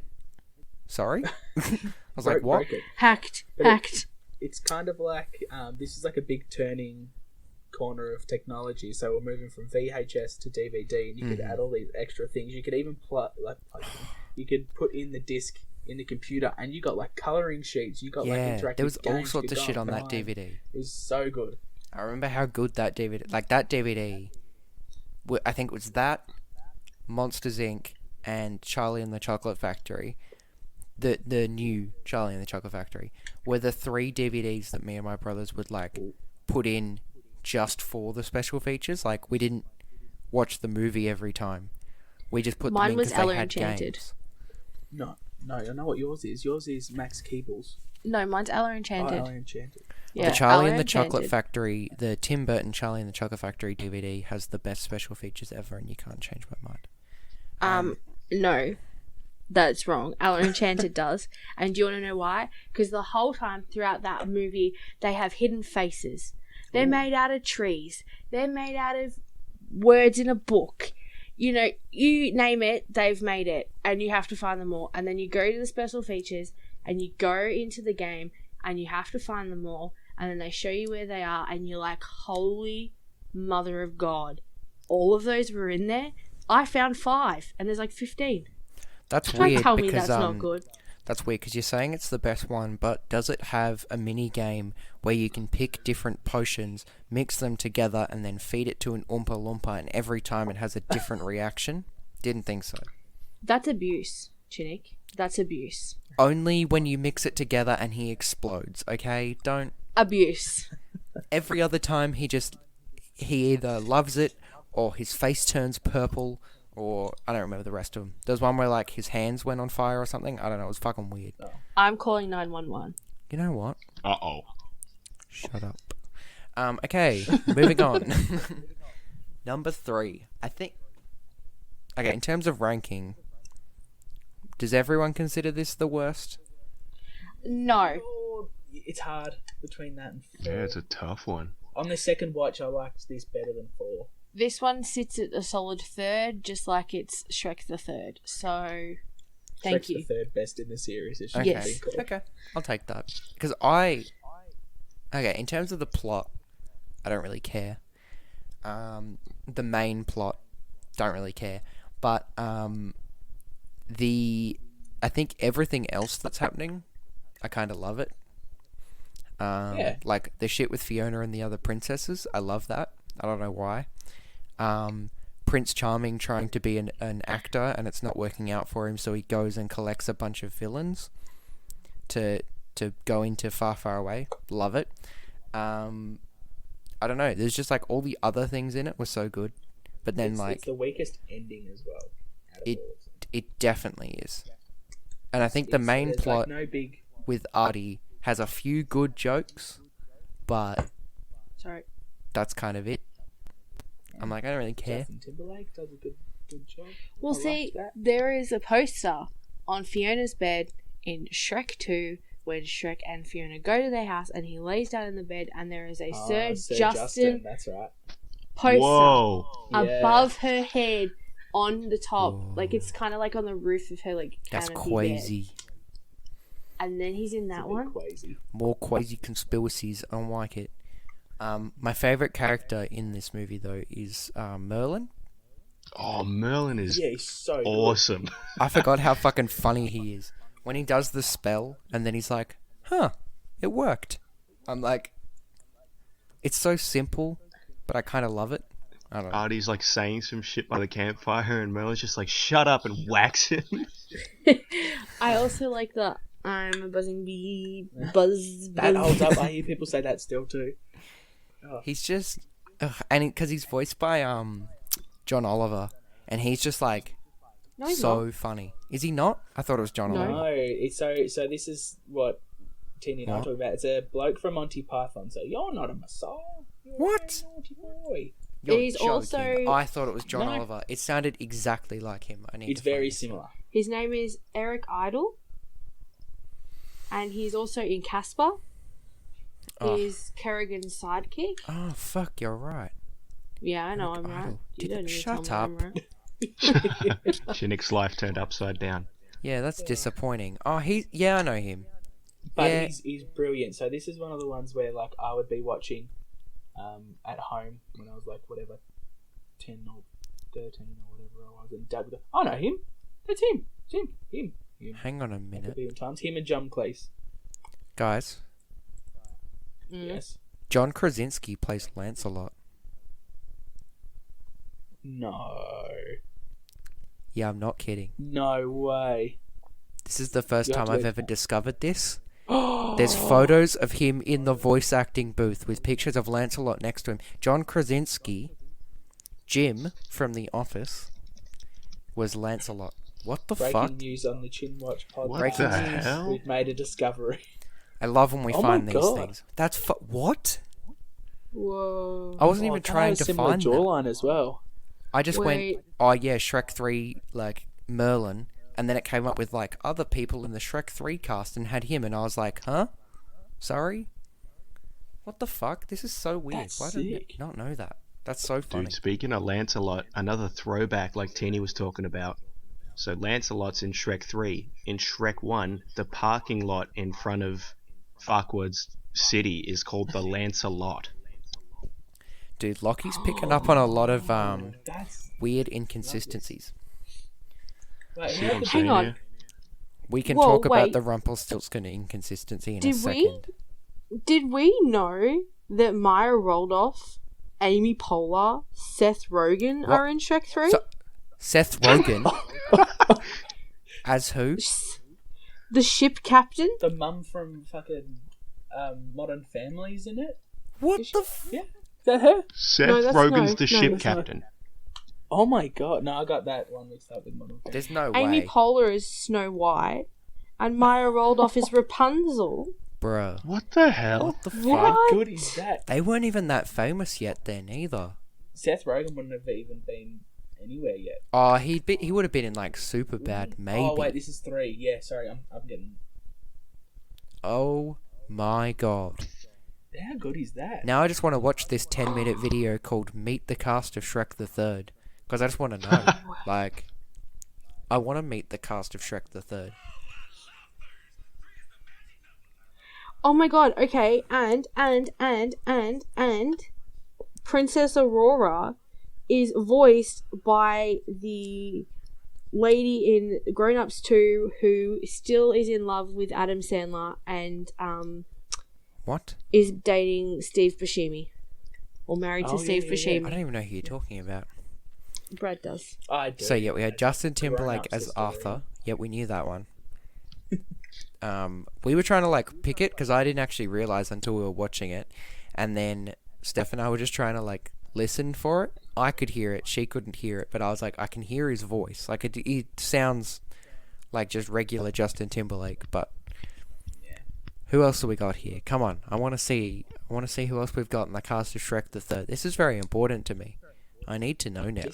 sorry. I was like, what? Broke it. Hacked. But it- Hacked. it's kind of like this is like a big turning corner of technology. So we're moving from VHS to DVD, and you could add all these extra things. You could even you could put in the disc in the computer, and you got like coloring sheets. You got like interactive there was all games sorts you of could shit go on that online. DVD. It was so good. I remember how good that DVD, like that DVD, I think it was that, Monsters Inc. and Charlie and the Chocolate Factory, the new Charlie and the Chocolate Factory, were the 3 DVDs that me and my brothers would like put in just for the special features. Like we didn't watch the movie every time. We just put them Mine in was because they Ella had Enchanted. games. No, I know what yours is. Yours is Max Keebles. No, mine's Ella Enchanted. Oh, Enchanted. Yeah, The Charlie Ella and the Chocolate Enchanted. Factory, the Tim Burton Charlie and the Chocolate Factory DVD has the best special features ever, and you can't change my mind. No, that's wrong. Ella Enchanted does. And do you want to know why? Because the whole time throughout that movie, they have hidden faces. They're made out of trees. They're made out of words in a book. You know, you name it, they've made it. And you have to find them all. And then you go to the special features, and you go into the game, and you have to find them all. And then they show you where they are, and you're like, holy mother of God. All of those were in there. I found 5, and there's like 15. That's Don't weird tell me because that's not good. that's weird because you're saying it's the best one, but does it have a mini game where you can pick different potions, mix them together, and then feed it to an Oompa Loompa, and every time it has a different reaction? Didn't think so. That's abuse, Chinnick. That's abuse. Only when you mix it together and he explodes, okay? Don't... Abuse. Every other time he either loves it, or his face turns purple, or I don't remember the rest of them. There's one where like his hands went on fire or something. I don't know. It was fucking weird. I'm calling 911. You know what? Uh-oh. Shut up. Okay, moving on. Number 3. I think... Okay, in terms of ranking, does everyone consider this the worst? No. Oh, it's hard between that and 4. Yeah, it's a tough one. On the second watch, I liked this better than 4. This one sits at a solid 3rd, just like it's Shrek the 3rd. So, thank Shrek's you. the 3rd best in the series. It should Okay. have been called. Okay, I'll take that. Because Okay, in terms of the plot, I don't really care. The main plot, don't really care. But, I think everything else that's happening, I kind of love it. Yeah. Like, the shit with Fiona and the other princesses, I love that. I don't know why. Prince Charming trying to be an actor, and it's not working out for him, so he goes and collects a bunch of villains to go into Far, Far Away. Love it. I don't know. There's just like all the other things in it were so good, but then It's the weakest ending as well. Out of It- all of them. it definitely is. And I think the main there's, plot like, no big. with Artie has a few good jokes, but Sorry. that's kind of it. I'm like, I don't really care. Justin Timberlake does a good job. Well, I see, liked that. there is a poster on Fiona's bed in Shrek 2 when Shrek and Fiona go to their house, and he lays down in the bed, and there is a Sir Justin That's right. poster Whoa. Yeah. above her head on the top. Whoa. Like, it's kind of like on the roof of her, like, That's canopy bed. crazy. And then he's in It's a that bit one. Crazy. More crazy conspiracies. I don't like it. My favorite character in this movie though is Merlin. Oh, Merlin is Yeah, he's so good. awesome. I forgot how fucking funny he is when he does the spell, and then he's like, "Huh, it worked." I'm like, it's so simple, but I kind of love it. I don't know. Artie's like saying some shit by the campfire, and Merlin's just like, shut up and whacks him. I also like the I'm a buzzing bee, buzz, That buzz. holds up. I hear people say that still too. He's just, and because he's voiced by John Oliver, and he's just like No, he's so not. funny. Is he not? I thought it was John No. Oliver. No, it's so this is what Teeny and I are What? talking about. It's a bloke from Monty Python. So you're not a messiah. You're What? A naughty boy. You're He's joking. also- I thought it was John No. Oliver. It sounded exactly like him. I need. It's to find very this. similar. His name is Eric Idle, and he's also in Casper. Oh. He's Kerrigan's sidekick. Oh fuck! You're right. Yeah, I know Eric I'm right. Idle. You don't need to Shut tell me I'm up. right. Chinook's life turned upside down. Yeah, that's disappointing. Oh, yeah, I know him. But Yeah. he's brilliant. So this is one of the ones where like I would be watching at home when I was like whatever 10 or 13 or whatever I was, and Dad would go, "Oh no, him. That's him. It's him. Hang on a A minute, billion times. Him and John Cleese. guys. Mm. Yes. John Krasinski plays Lancelot. No. Yeah, I'm not kidding. No way. This is the first You have time to I've wait. ever discovered this. There's photos of him in the voice acting booth with pictures of Lancelot next to him. John Krasinski, Jim from The Office, was Lancelot. What the Breaking fuck? news on the Chin Watch podcast. What Breaking the news. hell? We've made a discovery. I love when we Oh my find these God. things. That's what? Whoa. I wasn't Oh, even they trying have to similar find that. jawline as well. I just Wait. went, oh yeah, Shrek 3, like, Merlin, and then it came up with, like, other people in the Shrek 3 cast and had him, and I was like, huh? Sorry? What the fuck? This is so weird. That's Why did I sick. not know that? That's so funny. Dude, speaking of Lancelot, another throwback like Teeny was talking about. So Lancelot's in Shrek 3. In Shrek 1, the parking lot in front of Farquaad's city is called the Lancelot. Dude, Lockie's picking up on a lot of That's weird inconsistencies. like, See how what I'm could saying Hang on. here? We can Whoa, talk about wait. the Rumpelstiltskin inconsistency in a Did second. Did we know that Maya Rudolph, Amy Poehler, Seth Rogen What? are in Shrek 3? So- Seth Rogen as who? The ship captain? the mum from fucking Modern Family's in it? What Is the? Yeah. Is that her? Seth No, that's- Rogen's no, the no, ship that's not- captain. Oh my god. No, I got that one mixed up with Modern Family. There's no Amy way, Poehler is Snow White, and Maya Rudolph is Rapunzel. bruh. What the hell? What the fuck? What? How good is that? They weren't even that famous yet then either. Seth Rogen wouldn't have even been anywhere yet. Oh, he would have been in like Superbad, maybe. Oh wait, this is 3. Yeah, sorry, I'm getting. Oh my god. How good is that? Now I just want to watch this 10-minute video called Meet the Cast of Shrek the Third. Because I just want to know. Like, I want to meet the cast of Shrek the Third. Oh my god, okay, and Princess Aurora is voiced by the lady in Grown Ups 2 who still is in love with Adam Sandler and What? is dating Steve Buscemi. Or married to Oh, Steve yeah, yeah, yeah. I don't Buscemi. even know who you're talking about. Brad does. I do. So yeah, we had Justin Timberlake Grown-Ups as is still Arthur. Yep, we knew that one. We were trying to like pick it because I didn't actually realize until we were watching it, and then Steph and I were just trying to like listen for it. I could hear it, she couldn't hear it, but I was like, I can hear his voice. Like it sounds like just regular Justin Timberlake. But who else have we got here? Come on, I want to see who else we've got in the cast of Shrek the Third. This is very important to me. I need to know now.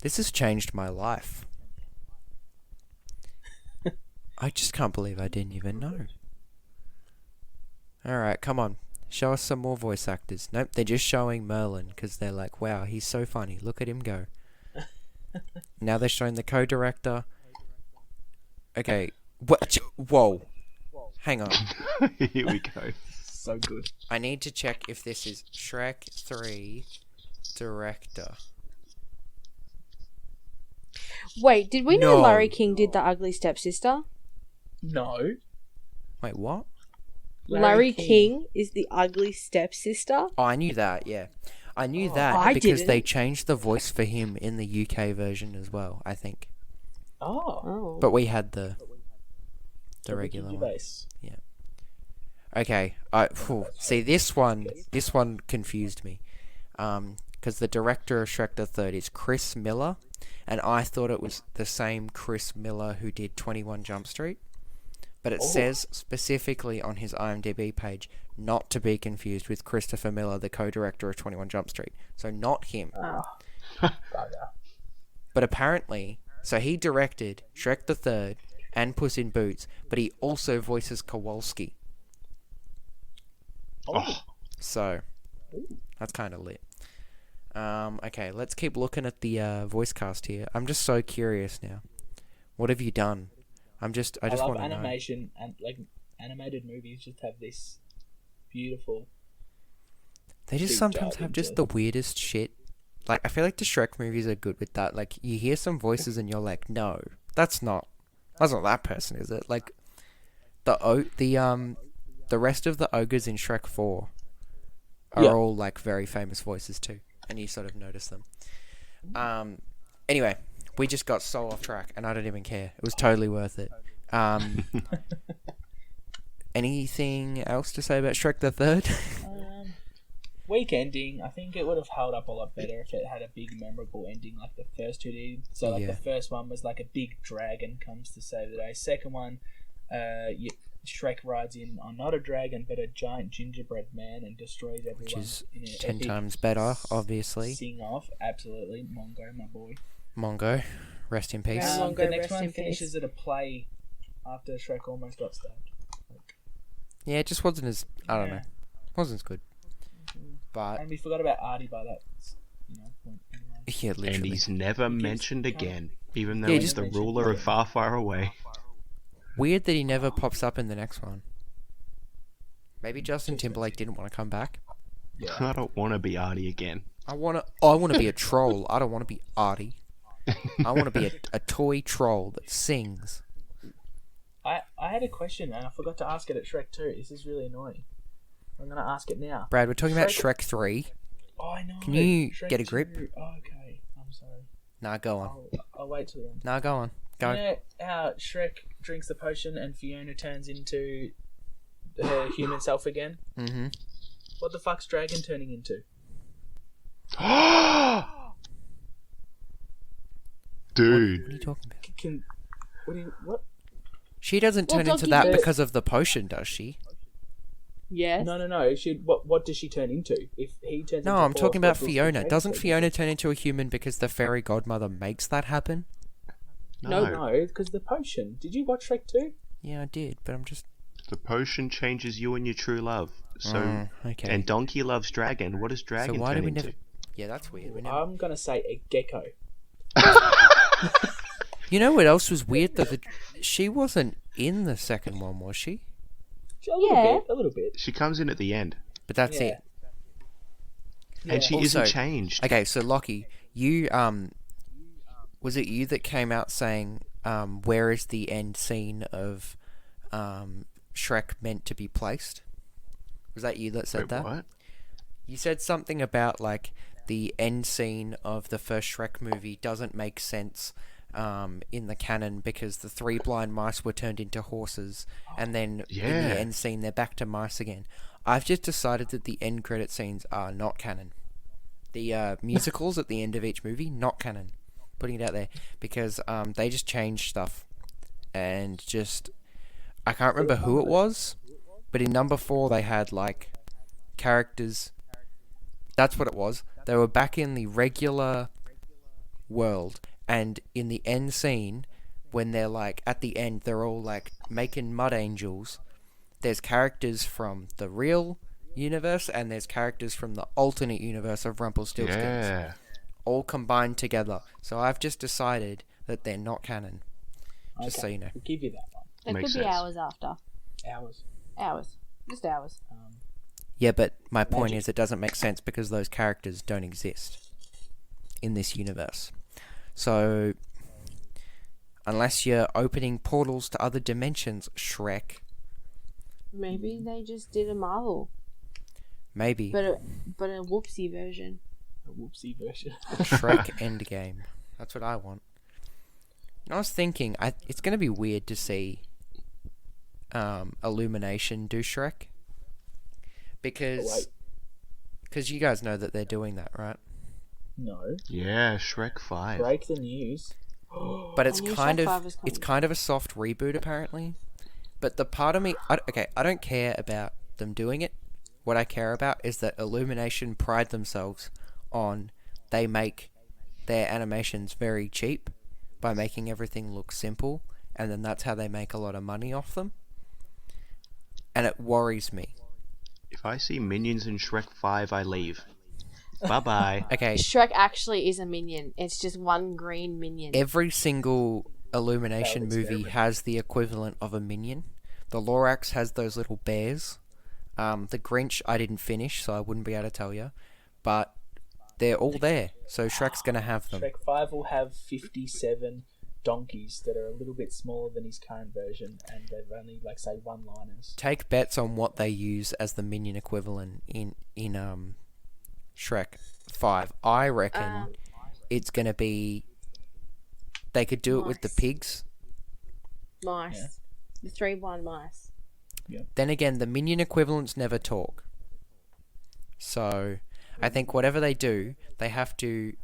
This has changed my life. I just can't believe I didn't even know. Alright, come on. Show us some more voice actors. Nope, they're just showing Merlin because they're like, wow, he's so funny. Look at him go. Now they're showing the co-director. Okay. Whoa. Hang on. Here we go. So good. I need to check if this is Shrek 3 director. Wait, did we know No. Larry King did The Ugly Stepsister? No. Wait, what? Larry King is the ugly stepsister. Oh, I knew that, yeah. I knew Oh, that I because they didn't. changed the voice for him in the UK version as well, I think. Oh. Oh. But we had the regular Ricky one. Gervais. Okay, see this one confused me, because the director of Shrek the Third is Chris Miller, and I thought it was the same Chris Miller who did 21 Jump Street, but it says specifically on his IMDb page not to be confused with Christopher Miller, the co-director of 21 Jump Street, so not him. Bugger. But apparently, so he directed Shrek the Third and Puss in Boots, but he also voices Kowalski. Oh, So, that's kind of lit. Okay, let's keep looking at the voice cast here. I'm just so curious now. What have you done? I just I love want to know. animation and like animated movies just have this beautiful. They just deep sometimes dive have just into- the weirdest shit. Like, I feel like the Shrek movies are good with that. Like, you hear some voices and you're like, no, that's not that person, is it? Like, the rest of the ogres in Shrek 4 are Yeah. all like very famous voices too, and you sort of notice them. Anyway, we just got so off track, and I don't even care. It was totally worth it. Anything else to say about Shrek the Third? Weak ending. I think it would have held up a lot better if it had a big memorable ending like the first two did. So like Yeah. the first one was like a big dragon comes to save the day. Second one, Shrek rides in on not a dragon but a giant gingerbread man and destroys everyone. Which is in an 10 epic times better, obviously. Sing off, absolutely. Mongo, my boy. Mongo, rest in peace. Yeah. Mongo, The next rest one in peace. finishes at a play after Shrek almost got stabbed. Yeah, it just wasn't as, I don't know, Yeah. wasn't as good. But, And we forgot about Artie by that, point anyway. yeah, And literally. he's never He gives- mentioned again, even though Yeah, he's just- the ruler of Far, Far Away. Weird that he never pops up in the next one. Maybe Justin Just Timberlake didn't want to come back. Yeah. I don't want to be Artie again. I want to be a troll. I don't want to be Artie. I want to be a toy troll that sings. I had a question and I forgot to ask it at Shrek 2. This is really annoying. I'm going to ask it now. Brad, we're talking about Shrek- Shrek 3. Oh, I know. Can you Shrek get a grip? 2. Oh, okay. I'm sorry. Nah, go on. I'll wait till then. Nah, go on. Go. You know how Shrek drinks the potion and Fiona turns into her human self again? Mm-hmm. What the fuck's Dragon turning into? Dude. What are you talking about? What? She doesn't Well, turn into Donkey that Kong- because of the potion, does she? Yes. No. What does she turn into? If he turns No, into I'm talking about what does Fiona. Dragon Doesn't turn Fiona into? turn into a human because the fairy godmother makes that happen? No. No, because the potion. Did you watch Shrek 2? Yeah, I did, but I'm just... The potion changes you and your true love. So, okay. and Donkey loves Dragon. What does So Dragon why turn do we into? never... Yeah, that's weird. We never... I'm going to say a gecko. You know what else was weird? Though she wasn't in the second one, was she? A little bit. She comes in at the end, But that's Yeah. it. and she Also- isn't changed. Okay, so Lockie, you was it you that came out saying where is the end scene of Shrek meant to be placed? Was that you that said Wait, that? what? You said something about like the end scene of the first Shrek movie doesn't make sense in the canon because the three blind mice were turned into horses, and then in Yeah. the end scene they're back to mice again. I've just decided that the end credit scenes are not canon. The musicals at the end of each movie, not canon. Putting it out there because they just changed stuff, and just I can't remember who it was, but in number 4 they had like characters. That's what it was. They were back in the regular world, and in the end scene, when they're like at the end, they're all like making mud angels. There's characters from the real universe, and there's characters from the alternate universe of Rumpelstiltskin, Yeah. all combined together. So I've just decided that they're not canon. Just so you know. We'll give you that one. It Makes could be sense. hours after. Hours. Hours. Just hours. Yeah, but my point Magic. is it doesn't make sense because those characters don't exist in this universe. So, unless you're opening portals to other dimensions, Shrek, Maybe they just did a Marvel, maybe but a whoopsie version. A whoopsie version. Shrek Endgame. That's what I want. And I was thinking, it's going to be weird to see Illumination do Shrek. Because you guys know that they're doing that, right? No. Yeah, Shrek 5. Break the news. But it's I knew kind Shrek of 5 was coming. it's kind of a soft reboot apparently. But the part of me, I don't care about them doing it. What I care about is that Illumination pride themselves on they make their animations very cheap by making everything look simple, and then that's how they make a lot of money off them. And it worries me. If I see minions in Shrek 5, I leave. Bye-bye. Okay, Shrek actually is a minion. It's just one green minion. every single Illumination Failed movie experiment. has the equivalent of a minion. The Lorax has those little bears. The Grinch I didn't finish, so I wouldn't be able to tell you. But they're all there, so Shrek's gonna have them. Shrek 5 will have 57 donkeys that are a little bit smaller than his current version, and they've only, like, say, one-liners. Take bets on what they use as the minion equivalent in Shrek 5. I reckon it's gonna be. They could do it with the Mice. pigs. Mice. Yeah. The 3 blind mice. Then again, the minion equivalents never talk. So, I think whatever they do, they have to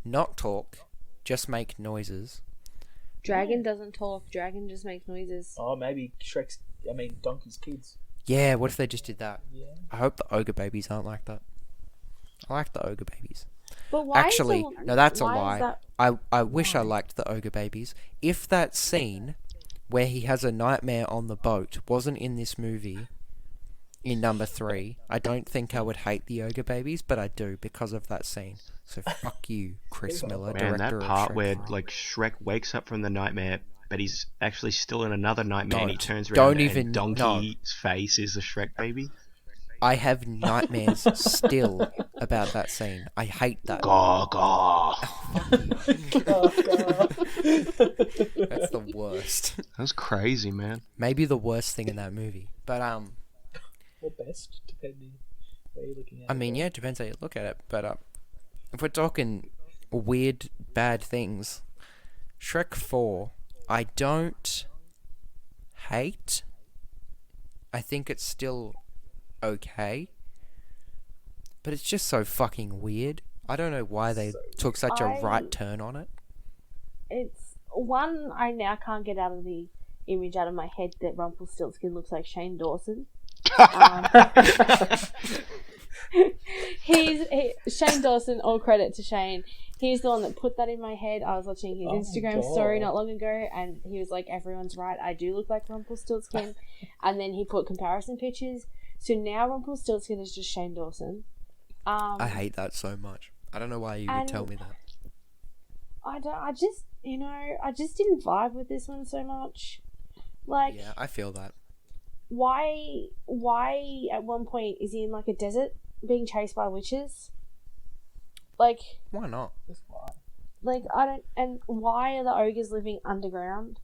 not talk, just make noises. Dragon doesn't talk. Dragon just makes noises. Oh, maybe Donkey's kids. Yeah, what if they just did that? Yeah. I hope the ogre babies aren't like that. I like the ogre babies. But why? Actually, is the, no, that's a why lie. Is that, I wish I liked the ogre babies. If that scene where he has a nightmare on the boat wasn't in this movie, in number 3, I don't think I would hate the ogre babies, but I do because of that scene. So fuck you, Chris Miller, Man, director that of part Shrek where 5. like Shrek wakes up from the nightmare, but he's actually still in another nightmare, and he Don't. turns around Don't and even- Donkey's face is the Shrek baby. I have nightmares still about that scene. I hate that. Gaw gaw. That's the worst. That's crazy, man. Maybe the worst thing in that movie. But Or best, depending where you're looking at. I mean, yeah, it depends how you look at it. But if we're talking weird, bad things, Shrek 4, I don't hate. I think it's still okay. But it's just so fucking weird. I don't know why they took such a right turn on it. it's one I now can't get out of the image out of my head that Rumpelstiltskin looks like Shane Dawson. Shane Dawson. All credit to Shane. He's the one that put that in my head. I was watching his Instagram story not long ago, and he was like, "Everyone's right. I do look like Rumpelstiltskin." And then he put comparison pictures. So now Rumpelstiltskin is just Shane Dawson. I hate that so much. I don't know why you would tell me that. I just didn't vibe with this one so much. Like, Yeah, I feel that. why at one point is he in like a desert being chased by witches? Like, Why not? I don't. And why are the ogres living underground?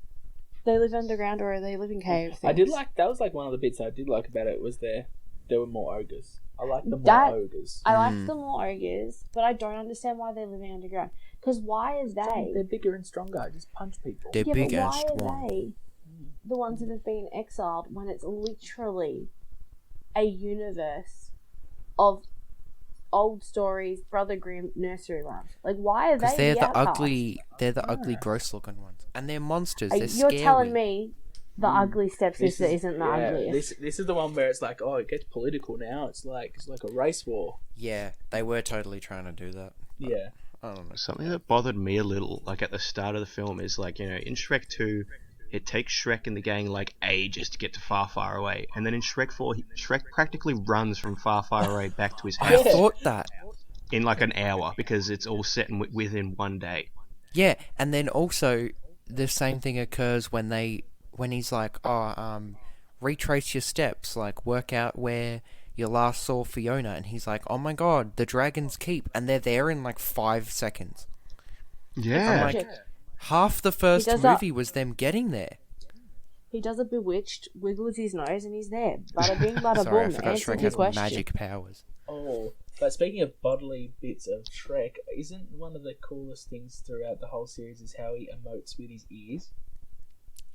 They live underground, or they live in caves? I did like that. Was like one of the bits I did like about it was there were more ogres. I like the more That- ogres. I like the more ogres, but I don't understand why they're living underground. Because why are they? They're bigger and stronger. Just punch people. They're Yeah, big but and why strong. are they the ones that have been exiled when it's literally a universe of old stories, Brother Grimm nursery rhymes? Like, why are they? Because they're the outcasts? ugly, gross-looking ones, and they're monsters. Are- They're You're scary. telling me the ugly This stepsister isn't the ugliest? This is the one where it's like, oh, it gets political now. It's like a race war. Yeah, they were totally trying to do that. Yeah. I don't know. Something that bothered me a little, like at the start of the film, is like, in Shrek 2, it takes Shrek and the gang like ages to get to Far, Far Away, and then in Shrek 4, Shrek practically runs from Far, Far Away back to his I house thought that. in like an hour because it's all set within one day. Yeah, and then also the same thing occurs when he's like, retrace your steps, like work out where you last saw Fiona, and he's like, oh my god, the Dragon's Keep, and they're there in like 5 seconds. Yeah. I'm like, half the first does that- movie was them getting there. He does a bewitched, wiggles his nose, and he's there. Bada bing, bada Sorry, I boom. forgot Answered Shrek your has question. magic powers. Oh, but speaking of bodily bits of Shrek, isn't one of the coolest things throughout the whole series is how he emotes with his ears?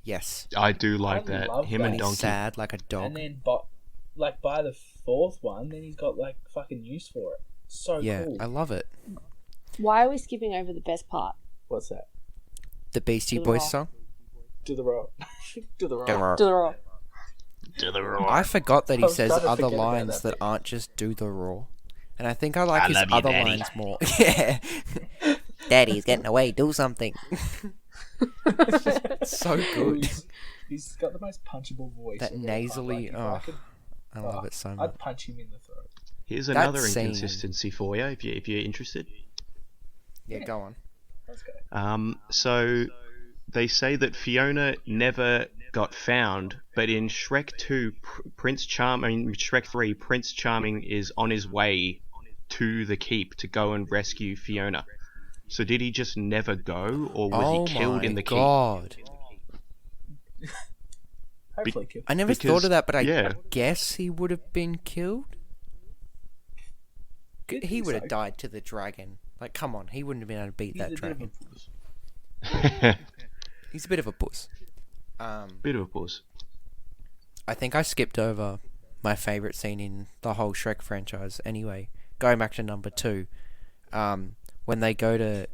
Yes. I do like I that. love Him that. and He's Donkey. sad like a dog. And then, by the fourth one, then he's got like fucking use for it. So Yeah, cool. I love it. Why are we skipping over the best part? What's that? The Beastie Do the Boys rock. song. Do the rock. Do the rock. Do the rock. To the roar. I forgot that he I was says trying to other forget about lines that that aren't just do the raw. And I think I like I his love you, other Daddy. lines more. Yeah. Daddy's getting away, do something. So good. He's got the most punchable voice. That of all time. nasally- Like, if oh, I could- I love it so much. I'd punch him in the throat. Here's That another scene- inconsistency for you, if you're interested. Yeah, go on. Let's go. So they say that Fiona never got found, but in Shrek 2, Shrek 3, Prince Charming is on his way to the keep to go and rescue Fiona. So did he just never go, or was he killed in the God. Hopefully killed. I never thought of that, but I yeah. guess he would have been killed. Didn't He think would have so. died to the dragon. Like, come on, he wouldn't have been able to beat He's that a bit of a dragon. puss. He's a bit of a puss. Bit of a pause. I think I skipped over my favourite scene in the whole Shrek franchise anyway. Going back to number 2. When they go to...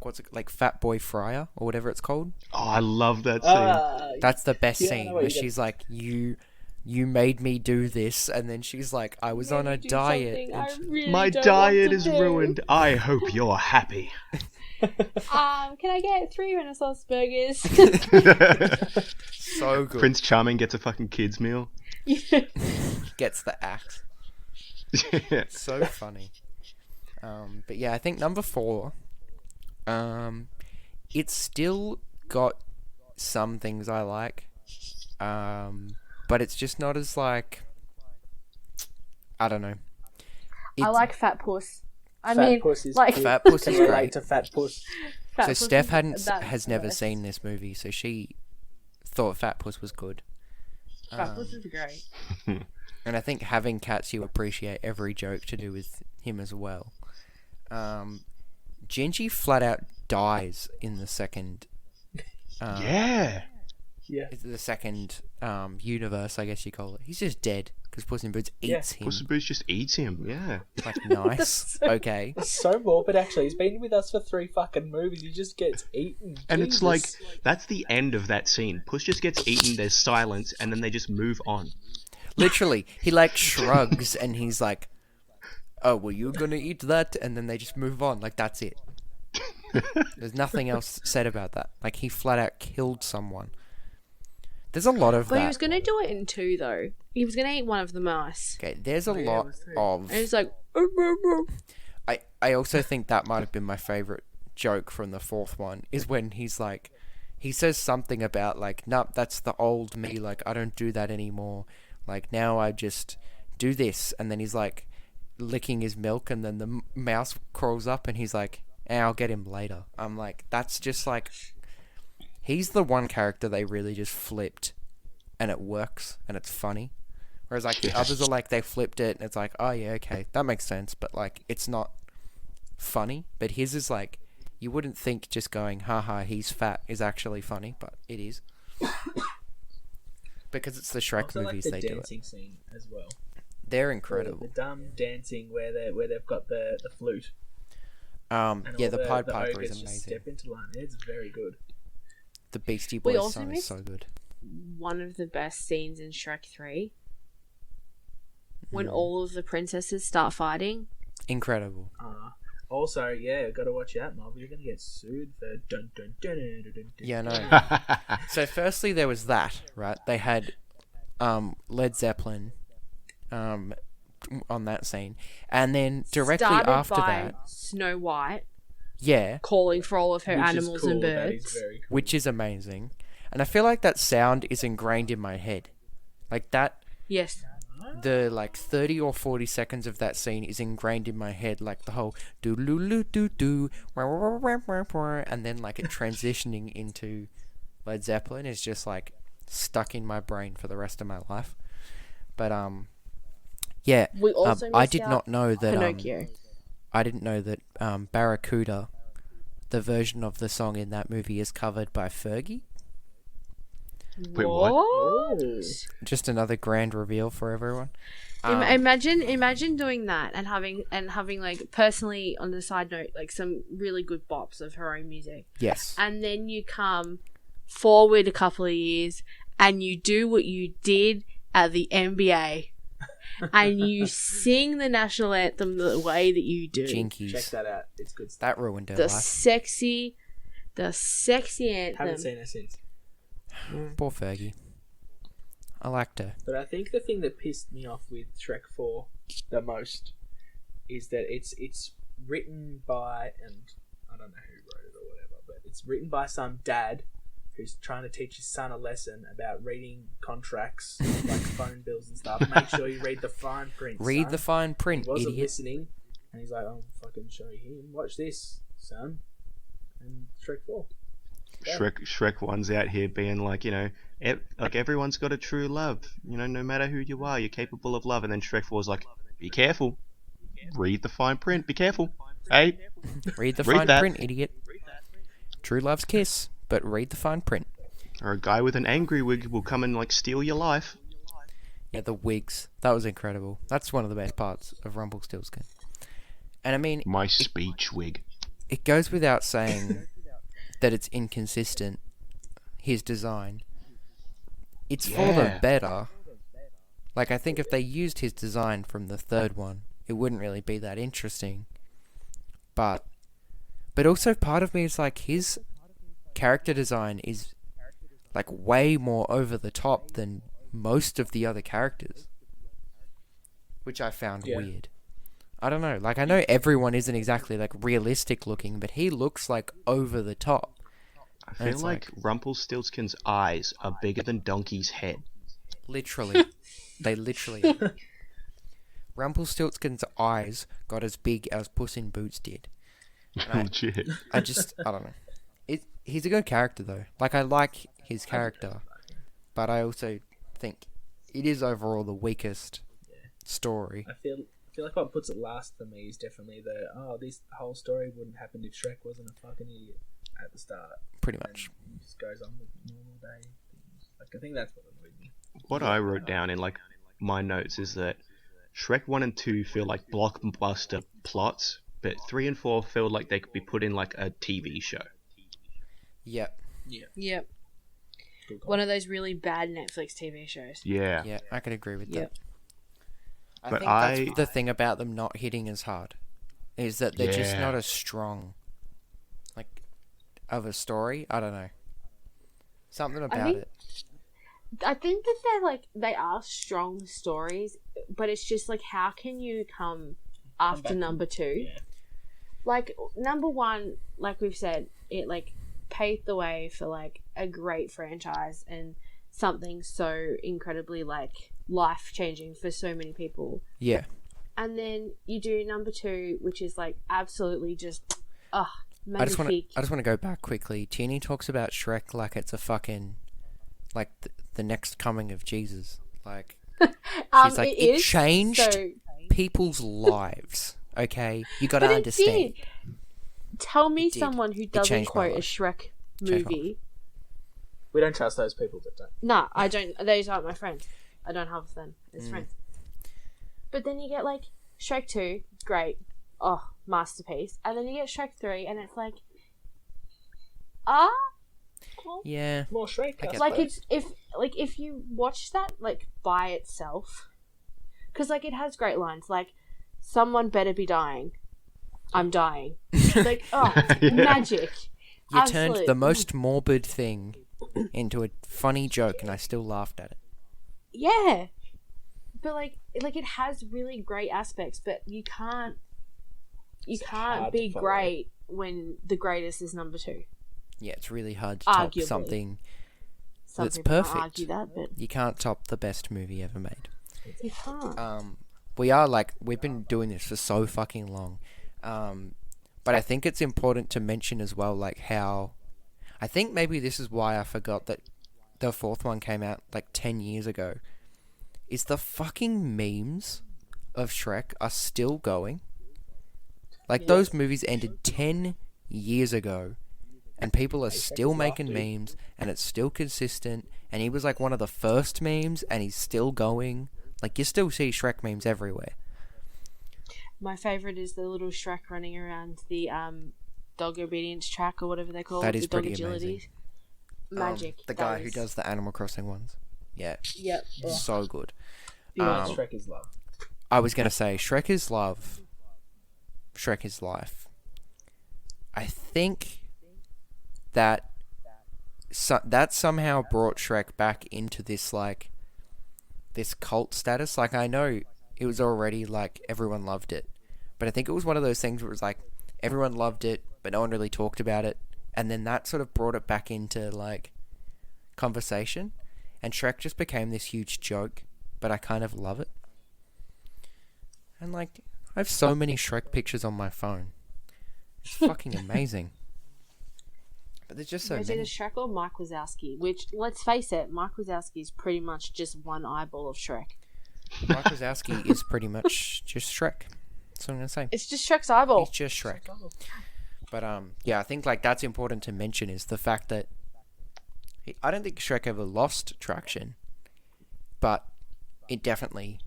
what's it... Like, Fat Boy Fryer, or whatever it's called. Oh, I love that scene. That's the best Yeah, I scene, know what where you she's like, you made me do this, and then she's like, I was on a diet. And My diet is ruined. I hope you're happy. Can I get 3 Renaissance burgers? so good. Prince Charming gets a fucking kids meal. Gets the axe. So funny. But yeah, I think number 4, it's still got some things I like, but it's just not as like, I don't know. I like Fat Puss. Fat Puss is like cute. Fat Puss Can is relate great. to Fat Puss. Fat So Puss Steph is- that's has the never best. seen this movie, so she thought Fat Puss was good. Fat Puss is great. And I think having cats, you appreciate every joke to do with him as well. Gingy flat out dies in the second. Yeah. Yeah. The second universe, I guess you call it. He's just dead because Puss in Boots eats him. Puss in Boots just eats him. Yeah. Like, nice. Okay. It's so morbid, actually. He's been with us for 3 fucking movies. He just gets eaten. And Jesus. it's like, that's the end of that scene. Puss just gets eaten, there's silence, and then they just move on. Literally, he like shrugs and he's like, oh, well, you're gonna eat that, and then they just move on. Like, that's it. There's nothing else said about that. Like, he flat out killed someone. There's a lot of But that. he was going to do it in 2, though. He was going to eat one of the mice. Okay, there's a yeah, lot it was three. of... And he was like... I also think that might have been my favourite joke from the 4th one, is when he's like... He says something about, like, nope, that's the old me, like, I don't do that anymore. Like, now I just do this. And then he's, like, licking his milk, and then the mouse crawls up, and he's like, I'll get him later. I'm like, that's just, like... He's the one character they really just flipped, and it works, and it's funny. Whereas, like, the others are like, they flipped it, and it's like, oh, yeah, okay, that makes sense, but, like, it's not funny. But his is, like, you wouldn't think just going, haha, he's fat is actually funny, but it is. Because it's the Shrek also movies, like the they do it. dancing scene as well. They're The incredible. dumb dancing where they've got the flute. And Yeah, all the Pied the Piper is ogres just amazing. step into line. It's very good. The Beastie We Boys also song is missed- so good. One of the best scenes in Shrek 3. Hmm. When all of the princesses start fighting. Incredible. Also, yeah, got to watch out, Marvel. You're gonna get sued for dun dun dun dun dun. Dun, Yeah, dun. no. So firstly there was that, right? They had Led Zeppelin on that scene. And then directly started after by that, Snow White yeah, calling for all of her Which is animals cool. and That is birds. very cool. which is amazing. And I feel like that sound is ingrained in my head. Like that, Yes. the like 30 or 40 seconds of that scene is ingrained in my head. Like the whole do do do do do, and then like it transitioning into Led Zeppelin is just like stuck in my brain for the rest of my life. But yeah, We also I missed did out not know that Pinocchio. I didn't know that Barracuda, the version of the song in that movie, is covered by Fergie. Wait, what? Oh. Just another grand reveal for everyone. Imagine doing that and having like, personally, on the side note, like some really good bops of her own music, Yes. and then you come forward a couple of years and you do what you did at the NBA and you sing the national anthem the way that you do. Jinkies. Check that out. It's good stuff. That ruined her The life. sexy anthem. Haven't seen it since. Poor Fergie. I liked her. But I think the thing that pissed me off with Shrek 4 the most is that it's written by, and I don't know who wrote it or whatever, but it's written by some dad who's trying to teach his son a lesson about reading contracts, like phone bills and stuff. Make sure you read the fine print. Read son. the fine print, He wasn't idiot. listening, and he's like, "I'll fucking show him. Watch this, son." And Shrek 4. Yeah. Shrek 1's out here being like, like everyone's got a true love. No matter who you are, you're capable of love. And then Shrek 4's like, be careful. Read the fine print. Be careful. Hey, Read the Read fine that. print, idiot. True love's kiss, but read the fine print. or a guy with an angry wig will come and like steal your life. Yeah, the wigs. That was incredible. That's one of the best parts of Rumpelstiltskin. And I mean, My speech wig. it goes without saying that it's inconsistent, his design. It's for the Yeah. better. Like, I think if they used his design from the third one, it wouldn't really be that interesting. But also part of me is like, his character design is like way more over the top than most of the other characters, which I found Yeah. weird. I don't know. Like, I know everyone isn't exactly like realistic looking, but he looks like over the top. I And feel it's like Rumpelstiltskin's eyes are bigger than Donkey's head. Literally. They literally are. Rumpelstiltskin's eyes got as big as Puss in Boots did. And Legit. I don't know. He's a good character though. Like, I like his character, but I also think it is overall the weakest story. I feel like what puts it last for me is definitely this whole story wouldn't happen if Shrek wasn't a fucking idiot at the start. Pretty And much. he just goes on with normal day things. Like, I think that's what annoyed me. What I wrote down in like my notes is that Shrek 1 and 2 feel like blockbuster plots, but 3 and 4 feel like they could be put in like a TV show. Yep. Yep. Good call. One of those really bad Netflix TV shows. Yeah. Yeah, I could agree with Yep. that. I But think I- that's the thing about them not hitting as hard, is that they're just Yeah. not as strong, like, of a story. I don't know. Something about think- it. I think that they are strong stories, but it's just like, how can you come after back. number 2? Yeah. Like, number 1, like we've said, it like paved the way for like a great franchise and something so incredibly like life changing for so many people. Yeah. And then you do number 2, which is like absolutely just I just want magnifique. to go back quickly. Teeny talks about Shrek like it's a fucking, like, the next coming of Jesus. Like, she's like, it is, changed so- people's lives. Okay, you got to But it understand. did. Tell me It did. someone who doesn't changed my quote a life. Shrek Changed my movie. We don't trust those people that don't. No, I don't. Those aren't my friends. I don't have them Mm. as friends. But then you get like Shrek 2, great, oh, masterpiece, and then you get Shrek 3, and it's like, well, Yeah. More Shrek. I get like that. it's if you watch that like by itself, because like it has great lines like, "Someone better be dying, I'm dying." Like, oh, Yeah. magic. You turned Absolute- the most morbid thing into a funny joke, and I still laughed at it. Yeah, but like it has really great aspects, but you can't hard be to follow. great when the greatest is number 2. Yeah, it's really hard to top Arguably. something. Some That's people might perfect. argue that, but You can't top the best movie ever made. you can't. We've been doing this for so fucking long. But I think it's important to mention as well, like, how, I think maybe this is why I forgot that the fourth one came out like 10 years ago, is the fucking memes of Shrek are still going. Like, those movies ended 10 years ago, and people are still seconds making left, dude. memes, and it's still consistent, and he was like one of the first memes, and he's still going. Like, you still see Shrek memes everywhere. My favorite is the little Shrek running around the dog obedience track or whatever they call That it. is The dog pretty agility. amazing. Magic. The That guy who is- does the Animal Crossing ones. Yeah, Yep. so good. Yeah, Shrek is love. I was gonna say Shrek is love. Shrek is life. I think that that somehow brought Shrek back into this like this cult status. Like, I know it was already like everyone loved it, but I think it was one of those things where it was like everyone loved it, but no one really talked about it, and then that sort of brought it back into like conversation, and Shrek just became this huge joke, but I kind of love it. And like, I have so many Shrek pictures on my phone. It's fucking amazing. But there's just so Was it many. Shrek or Mike Wazowski? Which, let's face it, Mike Wazowski is pretty much just one eyeball of Shrek. Mike Wazowski is pretty much just Shrek. That's what I'm gonna say. It's just Shrek's eyeball. He's just Shrek. But yeah, I think like that's important to mention is the fact that I don't think Shrek ever lost traction, but it definitely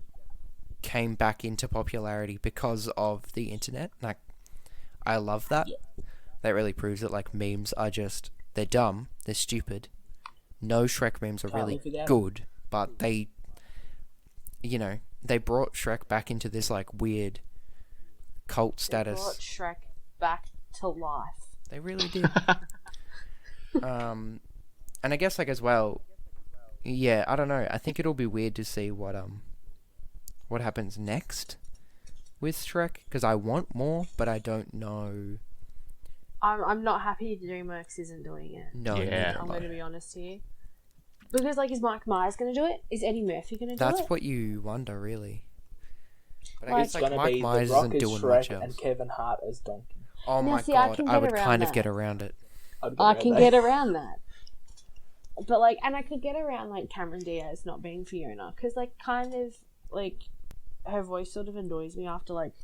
came back into popularity because of the internet. Like, I love that. Yeah. That really proves that like memes are just, they're dumb, they're stupid. No Shrek memes are Can't really live without 'em. good, but they, you know, they brought Shrek back into this like weird cult They status. brought Shrek back to life. They really did. And I guess like as well, yeah, I don't know. I think it'll be weird to see what happens next with Shrek, because I want more, but I don't know. I'm not happy DreamWorks isn't doing it. No, Yeah. neither I'm am going I. to be honest here. Because, like, is Mike Myers going to do it? Is Eddie Murphy going to do That's it? what you wonder, really. But I Like, guess It's like gonna Mike be Myers The Rock isn't as doing Shrek much else. and Kevin Hart as Donkey. Oh Now, my see, I god, can I get would around kind of that. get around it. I can get around that. But, like, and I could get around, like, Cameron Diaz not being Fiona. Because, like, kind of, like, her voice sort of annoys me after, like,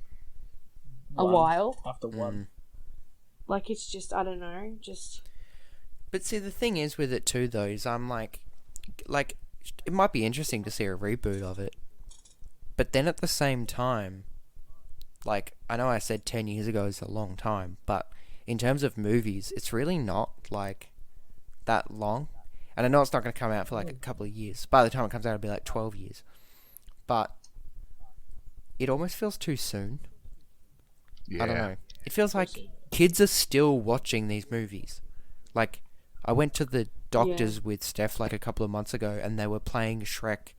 a while. After one. Like, it's just, I don't know, just... But see, the thing is with it too, though, is I'm like, it might be interesting to see a reboot of it. But then at the same time, like, I know I said 10 years ago is a long time, but in terms of movies, it's really not, like, that long. And I know it's not going to come out for, like, a couple of years. By the time it comes out, it'll be, like, 12 years. But it almost feels too soon. Yeah. I don't know. It feels like kids are still watching these movies. Like, I went to the doctors with Steph, like, a couple of months ago, and they were playing Shrek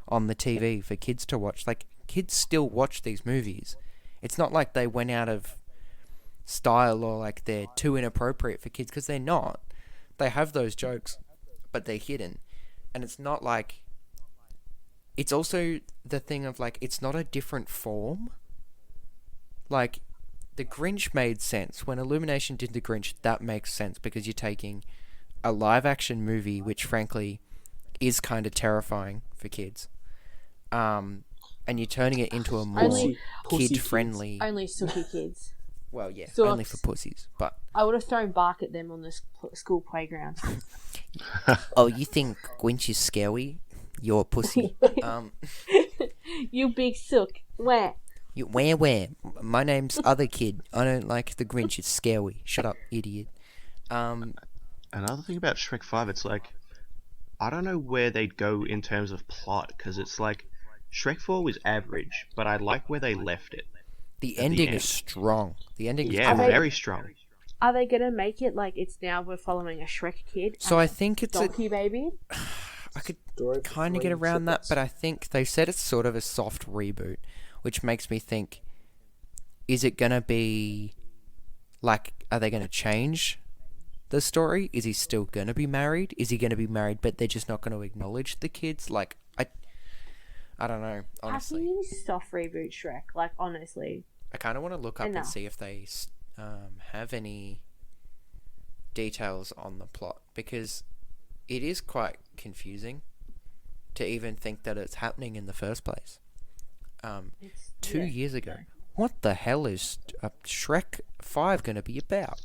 on the TV for kids to watch. Like, kids still watch these movies. It's not like they went out of style or, like, they're too inappropriate for kids, because they're not. They have those jokes, but they're hidden. And it's not like... It's also the thing of, like, it's not a different form. Like, the Grinch made sense. When Illumination did the Grinch, that makes sense, because you're taking a live-action movie, which, frankly, is kind of terrifying for kids, and you're turning it into a more Only- kid-friendly... Only Sookie kids. Well, yeah, So only it's- for pussies, but... I would have thrown bark at them on the school playground. Oh, you think Grinch is scary? You're a pussy. You big sook. Where? Where? My name's Other Kid. I don't like the Grinch, it's scary. Shut up, idiot. Another thing about Shrek 5, it's like, I don't know where they'd go in terms of plot, because it's like, Shrek 4 was average, but I like where they left it. The the ending end. is strong. The ending is Yeah, good. very strong. Are they gonna make it like it's now we're following a Shrek kid? So and I think it's a... Donkey Baby. I could Story kind of three get around that, triplets. but I think they said it's sort of a soft reboot, which makes me think, is it going to be, like, are they going to change the story? Is he still going to be married? Is he going to be married, but they're just not going to acknowledge the kids? Like, I don't know, How honestly. can you soft reboot Shrek? Like, honestly. I kind of want to look up and Enough. see if they have any details on the plot, because it is quite confusing to even think that it's happening in the first place. It's, 2 years ago. What the hell is Shrek 5 going to be about?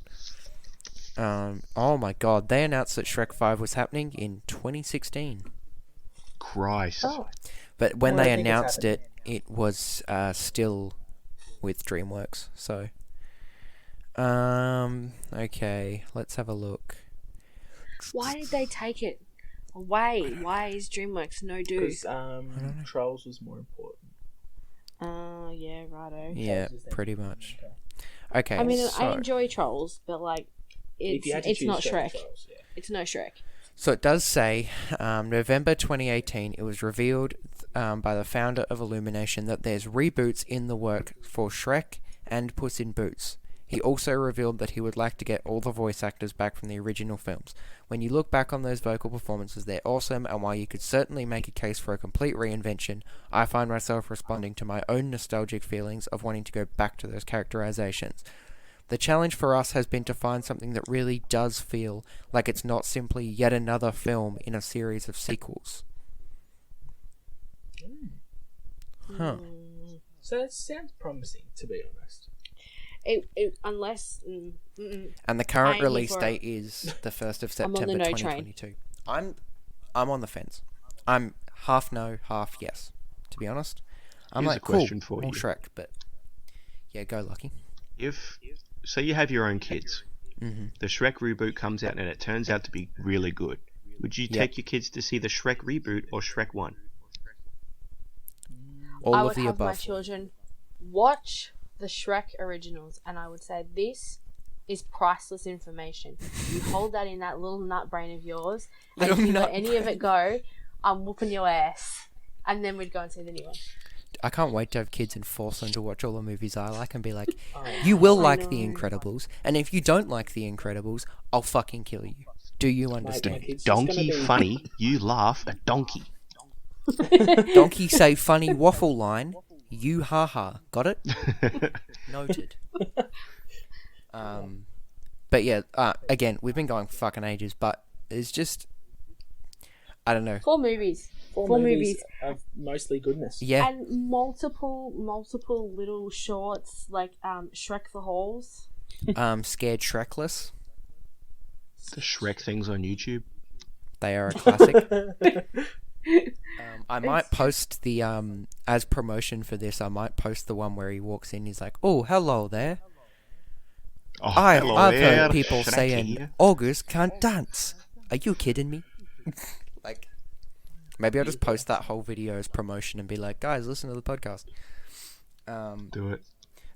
Oh my god, they announced that Shrek 5 was happening in 2016. Christ. Oh. But when Well, I they think it's announced it, it was still with DreamWorks, so... Okay, let's have a look. Why did they take it away? Why is DreamWorks no do? Because Trolls was more important. Yeah, righto. Yeah, Trolls is their- pretty much. Okay. Okay, I mean, so, I enjoy Trolls, but like, If you had to it's choose not Shrek Shrek. and Trolls, yeah. It's no Shrek. so it does say, November 2018, it was revealed by the founder of Illumination that there's reboots in the work for Shrek and Puss in Boots. He also revealed that he would like to get all the voice actors back from the original films. When you look back on those vocal performances, they're awesome, and while you could certainly make a case for a complete reinvention, I find myself responding to my own nostalgic feelings of wanting to go back to those characterizations. The challenge for us has been to find something that really does feel like it's not simply yet another film in a series of sequels. Huh. So that sounds promising, to be honest. Unless. And the I current ain't release for date is the 1st of I'm on the September no train. 2022. I'm on the fence. I'm half no, half yes, to be honest. I'm Here's like, a question cool, for more you. Shrek, but yeah, go Lucky. If so, you have your own kids. Mm-hmm. The Shrek reboot comes out and it turns out to be really good. Would you Yep. take your kids to see the Shrek reboot or Shrek 1? All I of would the have my above. children watch the Shrek originals, and I would say this is priceless information. You hold that in that little nut brain of yours, and if Little you let nut any of it go, I'm whooping your ass. And then we'd go and see the new one. I can't wait to have kids and force them to watch all the movies I like and be like, Oh, you will I like The know. Incredibles, and if you don't like The Incredibles, I'll fucking kill you. Do you my understand? kid's just gonna Donkey be- funny, you laugh a donkey. Donkey say funny waffle line, you ha-ha. Got it? Noted. But yeah, again, we've been going for fucking ages, but it's just, I don't know. 4 movies. Four movies of mostly goodness. Yeah, And multiple little shorts, like Shrek the Halls. Scared Shrekless. The Shrek things on YouTube. They are a classic. I might post the as promotion for this. I might post the one where he walks in. He's like, "Oh, hello there. Oh, I've hello there, heard people Shrek saying here." August can't dance. Are you kidding me?" Like, maybe I'll just post that whole video as promotion and be like, "Guys, listen to the podcast." Do it.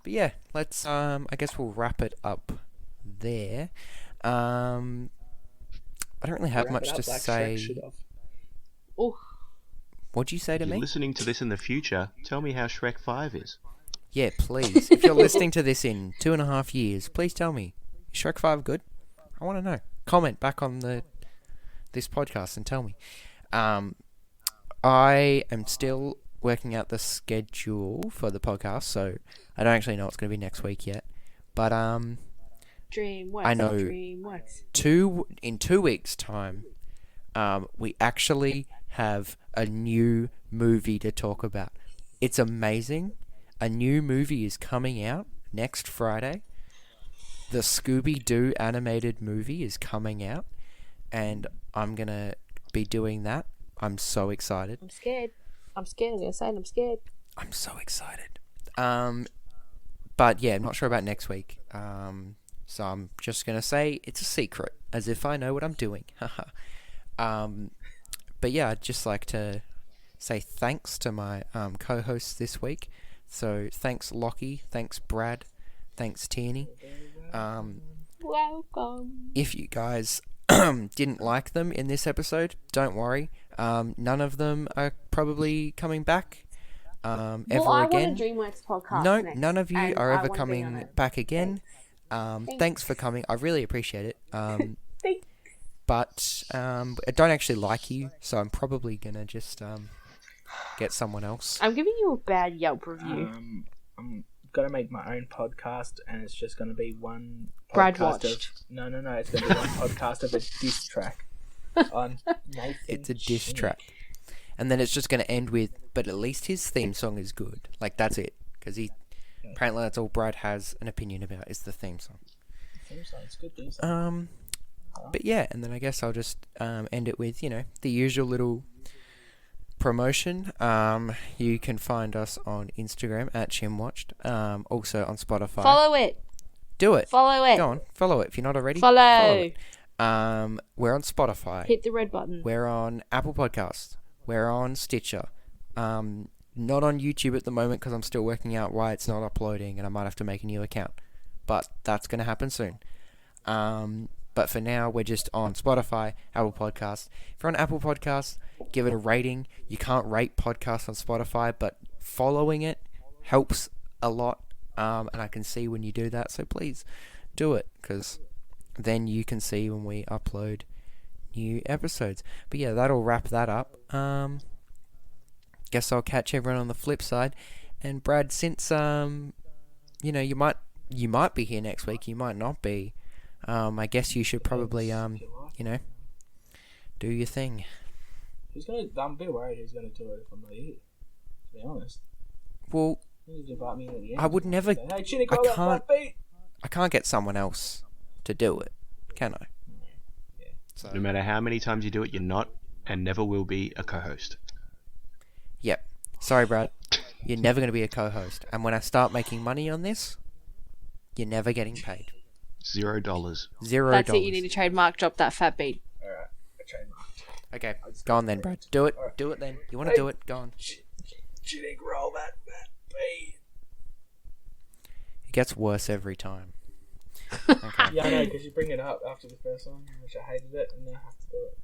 But yeah, let's. I guess we'll wrap it up there. I don't really have Wrap much it up to like Shrek say. should have. Oh, What'd you say to If you're me? listening to this in the future, tell me how Shrek 5 is. Yeah, please. If you're listening to this in 2.5 years, please tell me. Is Shrek 5 good? I want to know. Comment back on this podcast and tell me. I am still working out the schedule for the podcast, so I don't actually know what's going to be next week yet. But DreamWorks. I know. DreamWorks. in 2 weeks' time, we actually have a new movie to talk about. It's amazing. A new movie is coming out next Friday. The Scooby-Doo animated movie is coming out, and I'm going to be doing that. I'm so excited. I'm scared. I'm gonna say it, I'm scared. I'm so excited. But yeah, I'm not sure about next week. So I'm just gonna say it's a secret, as if I know what I'm doing. But yeah, I'd just like to say thanks to my co-hosts this week. So thanks Lockie, thanks Brad, thanks Tierney. Welcome. If you guys didn't like them in this episode, don't worry. None of them are probably coming back ever Well, I again. want a DreamWorks podcast. No, next, none of you and are I ever wanna be on coming it. back again. Thanks for coming. I really appreciate it. Thanks. But I don't actually like you, so I'm probably gonna just get someone else. I'm giving you a bad Yelp review. I'm gonna make my own podcast, and it's just gonna be one Brad podcast watched. of no. It's gonna be one podcast of a diss track on Nathan. It's a diss Sheen. track, and then it's just gonna end with, "But at least his theme song is good." Like that's it, because apparently that's all Brad has an opinion about is the theme song. Theme song, it's a good theme song. But yeah, and then I guess I'll just end it with, the usual little promotion. You can find us on Instagram at ChimWatched. Also on Spotify. Follow it. Do it. Follow it. Go on, follow it. If you're not already, Follow. it. We're on Spotify. Hit the red button. We're on Apple Podcasts. We're on Stitcher. Not on YouTube at the moment because I'm still working out why it's not uploading, and I might have to make a new account. But that's going to happen soon. But for now, we're just on Spotify, Apple Podcasts. If you're on Apple Podcasts, give it a rating. You can't rate podcasts on Spotify, but following it helps a lot. and I can see when you do that. So please do it, because then you can see when we upload new episodes. But yeah, that'll wrap that up. Guess I'll catch everyone on the flip side. And Brad, since you know, you might be here next week, you might not be. I guess you should probably you know, do your thing. I'm a bit worried who's gonna do it if I'm not here. To be honest. Well, You just invite me in at the end. I would never. Hey, Chinny, I grab that can't. fat beat. I can't get someone else to do it, can I? Yeah. So, No matter how many times you do it, you're not and never will be a co-host. yep. Sorry, Brad. You're never going to be a co-host. And when I start making money on this, you're never getting paid. $0. $0. That's it. You need to trademark. Drop that fat beat. All right. I trademarked. Okay, go on then, Brad. Do it. Do it then. You want to do it? Go on. Chinny, roll that fat beat. It gets worse every time. Okay. Yeah, I know, because you bring it up after the first one, which I hated it, and now I have to do it.